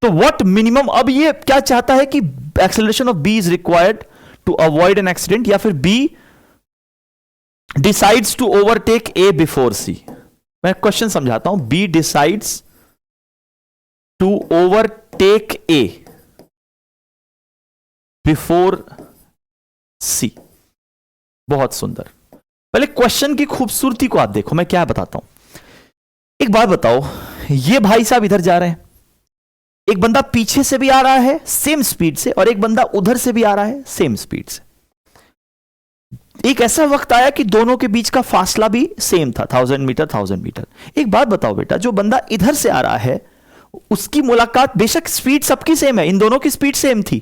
तो व्हाट मिनिमम, अब ये क्या चाहता है कि acceleration of B is required to avoid an accident, या फिर B decides to overtake A before C. मैं क्वेश्चन समझाता हूं। B decides to overtake A before C. बहुत सुंदर। पहले क्वेश्चन की खूबसूरती को आप देखो, मैं क्या बताता हूं। एक बात बताओ, ये भाई साहब इधर जा रहे हैं, एक बंदा पीछे से भी आ रहा है सेम स्पीड से, और एक बंदा उधर से भी आ रहा है सेम स्पीड से। एक ऐसा वक्त आया कि दोनों के बीच का फासला भी सेम था, 1000 मीटर 1000 मीटर। एक बात बताओ बेटा, जो बंदा इधर से आ रहा है उसकी मुलाकात, बेशक स्पीड सबकी सेम है, इन दोनों की स्पीड सेम थी,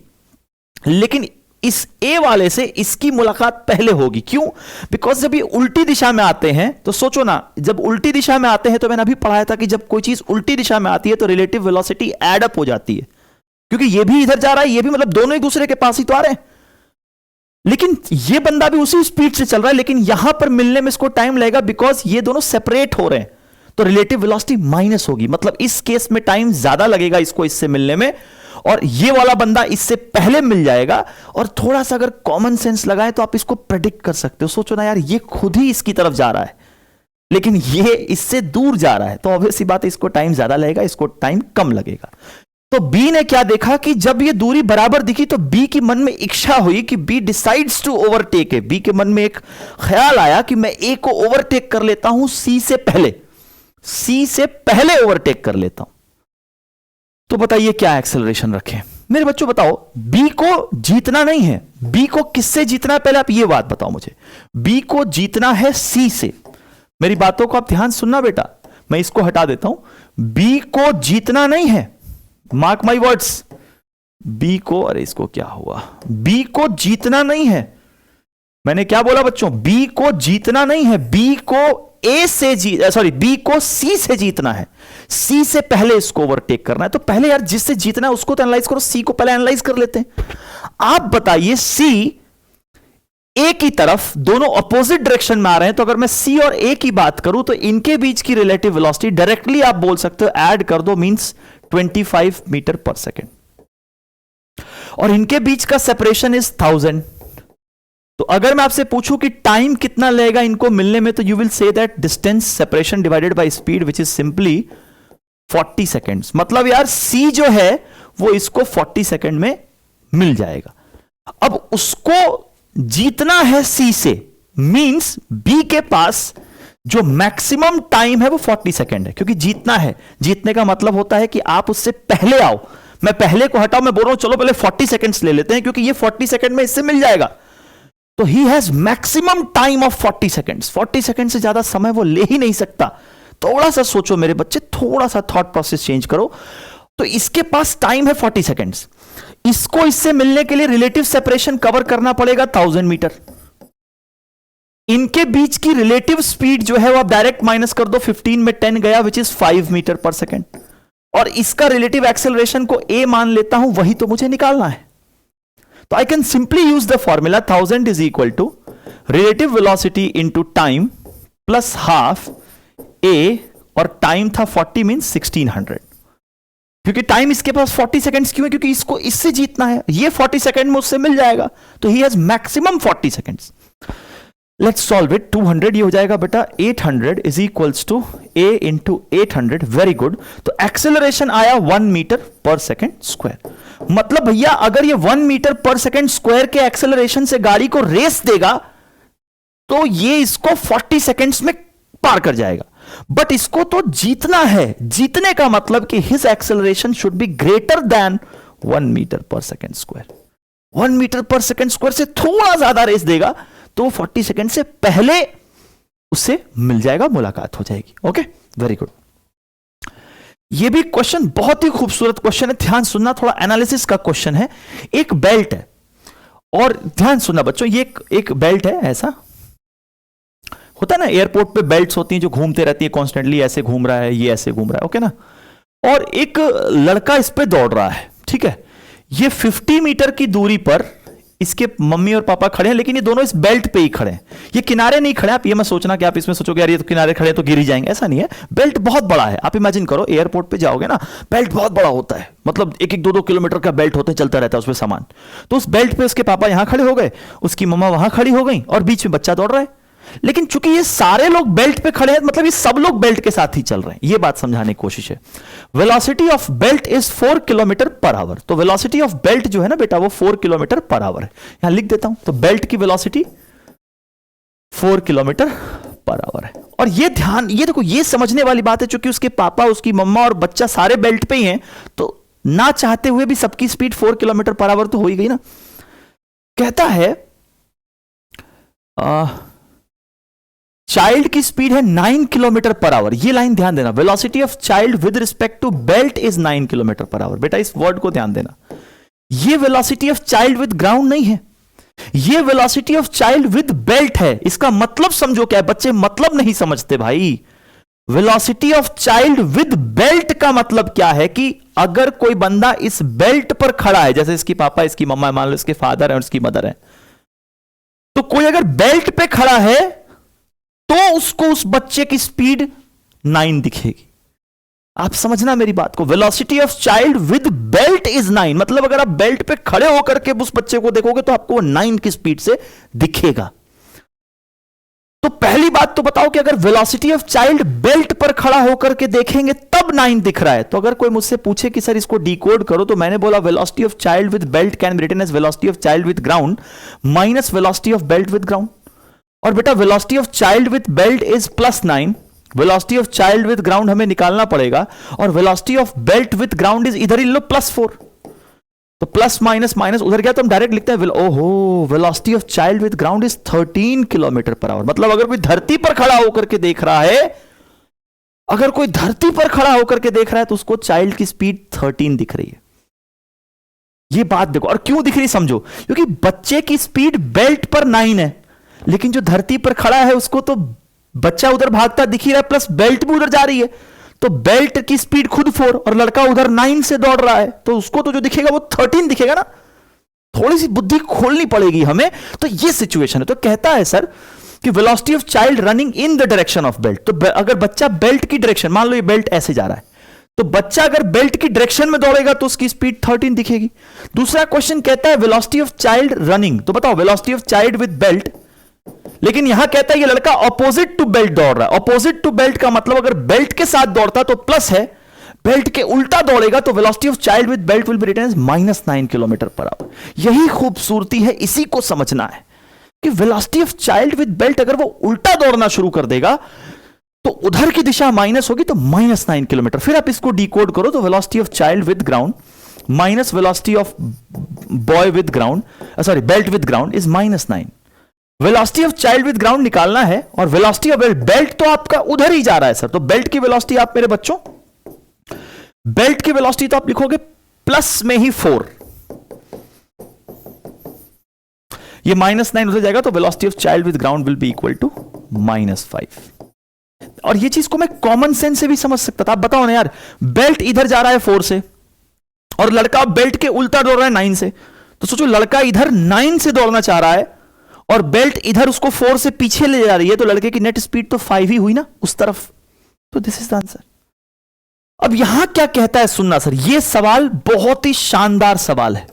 लेकिन इस ए वाले से इसकी मुलाकात पहले होगी। क्यों? बिकॉज जब ये उल्टी दिशा में आते हैं, तो सोचो ना, जब उल्टी दिशा में आते हैं, तो मैंने अभी पढ़ाया था कि जब कोई चीज उल्टी दिशा में आती है तो रिलेटिव वेलोसिटी एड अप हो जाती है, क्योंकि ये भी इधर जा रहा है, ये भी, मतलब दोनों एक दूसरे के पास ही तो आ रहे हैं, लेकिन ये बंदा भी उसी स्पीड से चल रहा है, लेकिन यहां पर मिलने में इसको टाइम लगेगा, बिकॉज ये दोनों सेपरेट हो रहे हैं, तो रिलेटिव वेलोसिटी माइनस होगी। मतलब इस केस में टाइम ज्यादा लगेगा इसको इससे मिलने में, और ये वाला बंदा इससे पहले मिल जाएगा। और थोड़ा सा अगर कॉमन सेंस लगाए तो आप इसको प्रेडिक्ट कर सकते हो। सोचो ना यार, ये खुद ही इसकी तरफ जा रहा है, लेकिन ये इससे दूर जा रहा है, तो ऑब्वियस सी बात है, इसको टाइम ज्यादा लगेगा, इसको टाइम कम लगेगा। तो बी ने क्या देखा कि जब ये दूरी बराबर दिखी, तो बी की मन में इच्छा हुई कि B decides to overtake A. B के मन में एक ख्याल आया कि मैं ए को ओवरटेक कर लेता हूं सी से पहले, सी से पहले ओवरटेक कर लेता हूं। तो बताइए क्या एक्सेलरेशन रखें? मेरे बच्चों बताओ, बी को जीतना नहीं है, बी को किससे जीतना है? पहले आप ये बात बताओ मुझे। बी को जीतना है सी से। मेरी बातों को आप ध्यान सुनना बेटा, मैं इसको हटा देता हूं। बी को जीतना नहीं है, मार्क माई वर्ड्स। बी को, अरे इसको क्या हुआ, बी को जीतना नहीं है। मैंने क्या बोला बच्चों? बी को जीतना नहीं है, बी को ए से बी को सी से जीतना है, सी से पहले इसको ओवरटेक करना है। तो पहले यार जिससे जीतना है उसको तो एनालाइज करो, सी को पहले एनालाइज कर लेते हैं। आप बताइए, सी ए की तरफ, दोनों अपोजिट डायरेक्शन में आ रहे हैं, तो अगर मैं सी और ए की बात करूं तो इनके बीच की रिलेटिव वेलोसिटी डायरेक्टली आप बोल सकते हो, ऐड कर दो, मींस 25 मीटर पर सेकेंड, और इनके बीच का सेपरेशन इज 1000। तो अगर मैं आपसे पूछूं कि टाइम कितना लगेगा इनको मिलने में, तो you will say that distance separation divided by speed, which is simply 40 seconds. मतलब यार सी जो है वो इसको 40 सेकेंड में मिल जाएगा। अब उसको जीतना है सी से, मींस बी के पास जो मैक्सिमम टाइम है वो 40 सेकेंड है, क्योंकि जीतना है। जीतने का मतलब होता है कि आप उससे पहले आओ, मैं पहले को हटाओ, मैं बोल रहा हूं चलो पहले 40 सेकेंड्स ले लेते हैं, क्योंकि ये 40 सेकेंड में इससे मिल जाएगा। तो he has maximum time of 40 seconds. 40 second से ज्यादा समय वो ले ही नहीं सकता। थोड़ा सा सोचो मेरे बच्चे, थोड़ा सा थॉट प्रोसेस चेंज करो। तो इसके पास टाइम है 40 सेकेंड्स, इसको इससे मिलने के लिए रिलेटिव सेपरेशन कवर करना पड़ेगा 1000 मीटर। इनके बीच की रिलेटिव स्पीड जो है वो आप डायरेक्ट माइनस कर दो, 15 में 10 गया which is 5 metre per second, और इसका रिलेटिव एक्सेलरेशन को a मान लेता हूं, वही तो मुझे निकालना है। तो I can simply use the formula 1000 is equal to relative velocity into time plus half a, और टाइम था 40 मीन्स 1600, क्योंकि टाइम इसके पास 40 सेकंड्स क्यों है, क्योंकि इसको इससे जीतना है, ये 40 सेकंड में उससे मिल जाएगा, तो he has maximum 40 seconds. Let's solve it. 200 ये हो जाएगा बेटा 800 is equals to a into 800, very good. तो एक्सेलरेशन आया 1 मीटर पर सेकेंड स्क्वायर। मतलब भैया अगर ये 1 मीटर पर सेकेंड स्क्वायर के एक्सेलरेशन से गाड़ी को रेस देगा तो ये इसको 40 सेकेंड्स में पार कर जाएगा, बट इसको तो जीतना है। जीतने का मतलब कि his acceleration should be greater than 1 metre per second square. 1 metre per second square से थोड़ा ज्यादा रेस देगा तो 40 सेकेंड से पहले उससे मिल जाएगा, मुलाकात हो जाएगी। Okay, very good. यह भी क्वेश्चन बहुत ही खूबसूरत क्वेश्चन है, ध्यान सुनना, थोड़ा एनालिसिस का क्वेश्चन है। एक बेल्ट है, और ध्यान सुनना बच्चों, ये एक बेल्ट है, ऐसा होता है ना एयरपोर्ट पे बेल्ट्स होती हैं जो घूमते रहती है कॉन्स्टेंटली, ऐसे घूम रहा है, ये ऐसे घूम रहा है, ओके ना। और एक लड़का इस पे दौड़ रहा है, ठीक है। ये 50 मीटर की दूरी पर इसके मम्मी और पापा खड़े हैं, लेकिन ये दोनों इस बेल्ट पे ही खड़े हैं, ये किनारे नहीं खड़े। आप ये मत सोचना कि आप इसमें सोचोगे यार ये तो किनारे खड़े तो गिर ही जाएंगे, ऐसा नहीं है। बेल्ट बहुत बड़ा है, आप इमेजिन करो एयरपोर्ट पे जाओगे ना, बेल्ट बहुत बड़ा होता है, मतलब 1-1, 2-2 किलोमीटर का बेल्ट होता है, चलता रहता है उसमें सामान। तो उस बेल्ट पे उसके पापा यहां खड़े हो गए, उसकी मम्मा वहां खड़ी हो गई, और बीच में बच्चा दौड़ रहा है। लेकिन चूंकि ये सारे लोग बेल्ट पे खड़े हैं, मतलब ये सब लोग बेल्ट के साथ ही चल रहे हैं, ये बात समझाने की कोशिश है। Velocity of belt is 4 kilometre per our. तो वेलोसिटी ऑफ बेल्ट जो है ना बेटा, वो 4 किलोमीटर पर आवर है। यहां लिख देता हूं, तो बेल्ट की वेलोसिटी 4 किलोमीटर पर आवर है। और ये ध्यान, ये देखो, ये समझने वाली बात है, चूंकि उसके पापा, उसकी मम्मा और बच्चा सारे बेल्ट पे ही हैं, तो ना चाहते हुए भी सबकी स्पीड 4 किलोमीटर पर आवर तो हो ही गई ना। कहता है चाइल्ड की स्पीड है 9 किलोमीटर पर आवर। ये लाइन ध्यान देना, velocity of child with respect to belt is 9 kilometre per hour. बेटा इस वर्ड को ध्यान देना, ये velocity of child with ground नहीं है, ये velocity of child with belt है। इसका मतलब समझो क्या है, बच्चे मतलब नहीं समझते भाई। Velocity of child with belt का मतलब क्या है कि अगर कोई बंदा इस बेल्ट पर खड़ा है, जैसे इसकी पापा, इसकी मम्मा, मान लो इसके फादर है और इसकी मदर है, तो कोई अगर बेल्ट पे खड़ा है तो उसको उस बच्चे की स्पीड 9 दिखेगी। आप समझना मेरी बात को, velocity of child with belt is 9, मतलब अगर आप बेल्ट पे खड़े होकर के उस बच्चे को देखोगे तो आपको वो 9 की स्पीड से दिखेगा। तो पहली बात तो बताओ कि अगर वेलोसिटी ऑफ चाइल्ड बेल्ट पर खड़ा होकर के देखेंगे तब 9 दिख रहा है, तो अगर कोई मुझसे पूछे कि सर इसको डिकोड करो, तो मैंने बोला velocity of child with belt can be written as velocity of child with ground minus velocity of belt with ground. और बेटा velocity of child with belt is +9, velocity of child with ground हमें निकालना पड़ेगा, और velocity of belt with ground is इधर ही लो +4। तो plus minus minus उधर गया तो हम डायरेक्ट लिखते हैं ओहो velocity of child with ground is 13 kilometre per our. मतलब अगर कोई धरती पर खड़ा होकर के देख रहा है, अगर कोई धरती पर खड़ा होकर के देख रहा है तो उसको चाइल्ड की स्पीड 13 दिख रही है। ये बात देखो, और क्यों दिख रही समझो, क्योंकि बच्चे की स्पीड बेल्ट पर 9 है, लेकिन जो धरती पर खड़ा है उसको तो बच्चा उधर भागता दिख ही रहा है, प्लस बेल्ट भी उधर जा रही है, तो बेल्ट की स्पीड खुद 4 और लड़का उधर 9 से दौड़ रहा है, तो उसको तो जो दिखेगा वो 13 दिखेगा ना। थोड़ी सी बुद्धि खोलनी पड़ेगी हमें। तो ये सिचुएशन है। तो कहता है सर कि velocity of child running in the direction of belt, तो अगर बच्चा बेल्ट की डायरेक्शन, मान लो ये बेल्ट ऐसे जा रहा है, तो बच्चा अगर बेल्ट की डायरेक्शन में दौड़ेगा तो उसकी स्पीड 13 दिखेगी। दूसरा क्वेश्चन कहता है वेलोसिटी ऑफ चाइल्ड रनिंग, तो बताओ velocity of child with belt, लेकिन यहां कहता है ये लड़का ऑपोजिट टू बेल्ट दौड़ रहा है। ऑपोजिट टू बेल्ट का मतलब अगर बेल्ट के साथ दौड़ता तो प्लस है, बेल्ट के उल्टा दौड़ेगा तो velocity of child with belt will be written as -9 kilometre per hour. यही खूबसूरती है, इसी को समझना है कि velocity of child with belt अगर वो उल्टा दौड़ना शुरू कर देगा तो उधर की दिशा माइनस होगी, तो -9 किलोमीटर। फिर आप इसको डिकोड करो तो velocity of child with ground minus velocity of boy with ground, sorry belt with ground is -9। Velocity of child with ground निकालना है, और वेलोसिटी ऑफ बेल्ट तो आपका उधर ही जा रहा है सर, तो बेल्ट की वेलोसिटी आप मेरे बच्चों, बेल्ट की वेलोसिटी तो आप लिखोगे प्लस में ही 4, ये -9 उधर जाएगा तो velocity of child with ground will be equal to -5। और ये चीज को मैं कॉमन सेंस से भी समझ सकता था। आप बताओ ना यार, बेल्ट इधर जा रहा है 4 से और लड़का बेल्ट के उल्टा दौड़ रहा है 9 से, तो सोचो लड़का इधर 9 से दौड़ना चाह रहा है और बेल्ट इधर उसको 4 से पीछे ले जा रही है, तो लड़के की नेट स्पीड तो 5 ही हुई ना उस तरफ। तो दिस इज द आंसर। अब यहां क्या कहता है सुनना सर, यह सवाल बहुत ही शानदार सवाल है।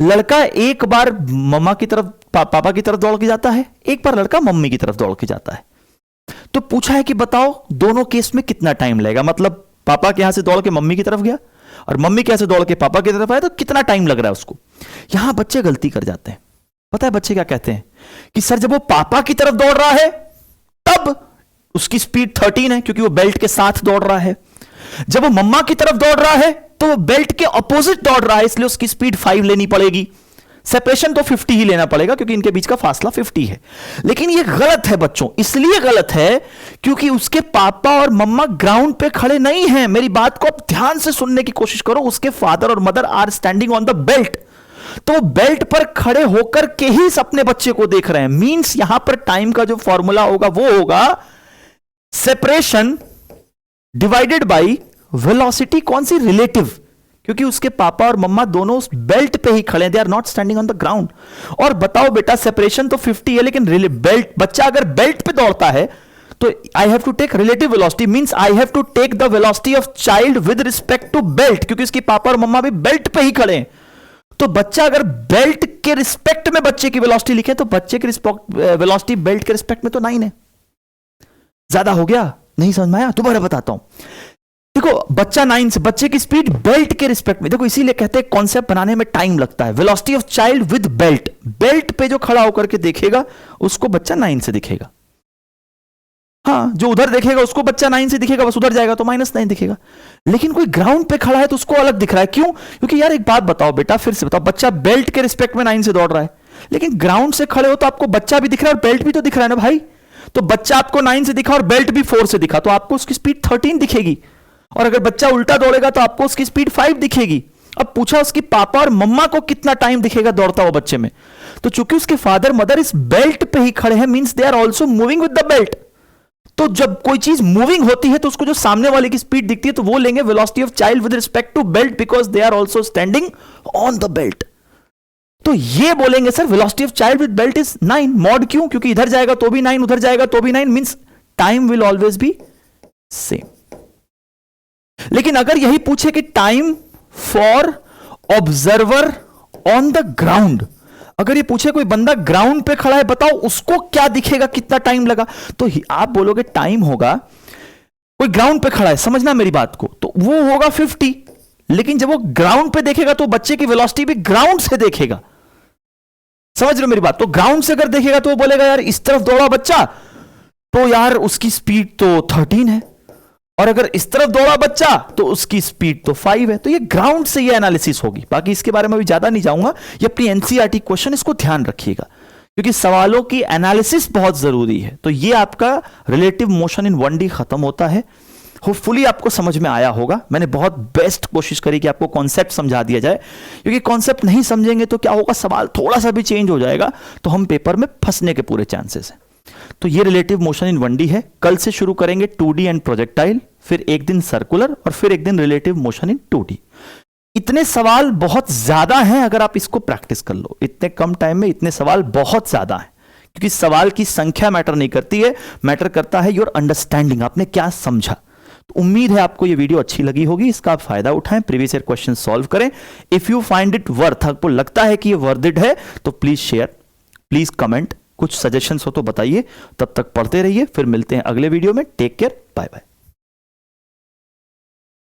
लड़का एक बार मम्मा की तरफ पापा की तरफ दौड़ के जाता है, एक बार लड़का मम्मी की तरफ दौड़ के जाता है। तो पूछा है कि बताओ दोनों केस में कितना टाइम लगेगा, मतलब पापा के यहां से दौड़ के मम्मी की तरफ गया और मम्मी के यहां से दौड़ के पापा की तरफ आया, तो कितना टाइम लग रहा है उसको। यहां बच्चे गलती कर जाते हैं। पता है बच्चे क्या कहते हैं कि सर जब वो पापा की तरफ दौड़ रहा है तब उसकी स्पीड 13 है क्योंकि वो बेल्ट के साथ दौड़ रहा है, जब वो मम्मा की तरफ दौड़ रहा है तो वो बेल्ट के ऑपोजिट दौड़ रहा है, इसलिए उसकी स्पीड 5 लेनी पड़ेगी। सेपरेशन तो 50 ही लेना पड़ेगा क्योंकि इनके बीच का फासला 50 है। लेकिन ये गलत है बच्चों, इसलिए गलत है क्योंकि उसके पापा और मम्मा ग्राउंड पे खड़े नहीं हैं। मेरी बात को आप ध्यान से सुनने की कोशिश करो। उसके फादर और mother are standing on the belt, तो बेल्ट पर खड़े होकर के ही अपने बच्चे को देख रहे हैं। मींस यहां पर टाइम का जो फॉर्मूला होगा वो होगा सेपरेशन डिवाइडेड बाई वेलोसिटी। कौन सी? रिलेटिव, क्योंकि उसके पापा और मम्मा दोनों उस बेल्ट पे ही खड़े हैं, they are not standing on the ground. और बताओ बेटा सेपरेशन तो 50 है, लेकिन बेल्ट, बच्चा अगर बेल्ट पे दौड़ता है तो I have to take relative velocity, means I have to take the velocity of child with respect to belt, क्योंकि उसके पापा और मम्मा भी बेल्ट पे ही खड़े हैं। तो बच्चा अगर बेल्ट के रिस्पेक्ट में बच्चे की वेलोसिटी लिखे तो बच्चे की वेलोसिटी बेल्ट के रिस्पेक्ट में तो 9 है। ज्यादा हो गया? नहीं समझ में आया? दोबारा बताता हूं। देखो बच्चा 9 से, बच्चे की स्पीड बेल्ट के रिस्पेक्ट में, देखो इसीलिए कहते हैं कॉन्सेप्ट बनाने में टाइम लगता है। Velocity of child with belt, belt पे जो खड़ा होकर के देखेगा उसको बच्चा 9 से दिखेगा। हाँ, जो उधर देखेगा उसको बच्चा 9 से दिखेगा, बस उधर जाएगा तो -9 दिखेगा। लेकिन कोई ग्राउंड पे खड़ा है तो उसको अलग दिख रहा है। क्यों? क्योंकि यार एक बात बताओ बेटा, फिर से बताओ, बच्चा बेल्ट के रिस्पेक्ट में 9 से दौड़ रहा है, लेकिन ग्राउंड से खड़े हो तो आपको बच्चा भी दिख रहा है और बेल्ट भी तो दिख रहा है ना भाई। तो बच्चा आपको 9 से दिखा और बेल्ट भी 4 से दिखा, तो आपको उसकी स्पीड 13 दिखेगी। और अगर बच्चा उल्टा दौड़ेगा तो आपको उसकी स्पीड 5 दिखेगी। अब पूछा उसकी पापा और मम्मा को कितना टाइम दिखेगा दौड़ता हुआ बच्चे में, तो चूंकि उसके फादर मदर इस बेल्ट पे ही खड़े हैं, means they are also moving with the belt. तो जब कोई चीज मूविंग होती है तो उसको जो सामने वाले की स्पीड दिखती है तो वो लेंगे velocity of child with respect to belt, because they are also standing on the belt. तो ये बोलेंगे sir velocity of child with belt is 9 mod. क्यों? क्योंकि इधर जाएगा तो भी 9, उधर जाएगा तो भी 9, means time will always be same. लेकिन अगर यही पूछे कि time for observer on the ground, अगर ये पूछे कोई बंदा ग्राउंड पे खड़ा है, बताओ उसको क्या दिखेगा, कितना टाइम लगा, तो आप बोलोगे टाइम होगा, कोई ग्राउंड पे खड़ा है, समझना मेरी बात को, तो वो होगा 50। लेकिन जब वो ग्राउंड पे देखेगा तो बच्चे की वेलोसिटी भी ग्राउंड से देखेगा। समझ रहे हो मेरी बात? तो ग्राउंड से अगर देखेगा तो वो बोलेगा यार इस तरफ दौड़ा बच्चा तो यार उसकी स्पीड तो 13 है, और अगर इस तरफ दौड़ा बच्चा तो उसकी स्पीड तो 5 है। तो ये ग्राउंड से ये एनालिसिस होगी। बाकी इसके बारे में भी ज्यादा नहीं जाऊंगा, ये अपनी एनसीईआरटी क्वेश्चन, इसको ध्यान रखिएगा क्योंकि सवालों की एनालिसिस बहुत जरूरी है। तो ये आपका रिलेटिव मोशन इन 1D खत्म होता है। होपफुली आपको समझ में आया होगा। मैंने बहुत बेस्ट कोशिश करी कि आपको कॉन्सेप्ट समझा दिया जाए, क्योंकि कॉन्सेप्ट नहीं समझेंगे तो क्या होगा, सवाल थोड़ा सा भी चेंज हो जाएगा तो हम पेपर में फंसने के पूरे चांसेस हैं। तो ये रिलेटिव मोशन इन 1D है। कल से शुरू करेंगे 2D एंड प्रोजेक्टाइल, फिर एक दिन सर्कुलर और फिर एक दिन रिलेटिव मोशन इन 2D। इतने सवाल बहुत ज्यादा हैं, अगर आप इसको प्रैक्टिस कर लो। इतने कम टाइम में इतने सवाल बहुत ज्यादा हैं, क्योंकि सवाल की संख्या मैटर नहीं करती है, मैटर करता है योर अंडरस्टैंडिंग, आपने क्या समझा। तो उम्मीद है आपको ये वीडियो अच्छी लगी होगी, इसका आप फायदा उठाएं, प्रीवियस ईयर क्वेश्चन सॉल्व करें। If you find it worth, आपको लगता है कि ये वर्थ इट है तो प्लीज शेयर, प्लीज कमेंट, कुछ सजेशंस हो तो बताइए। तब तक पढ़ते रहिए, फिर मिलते हैं अगले वीडियो में। Take care, bye bye.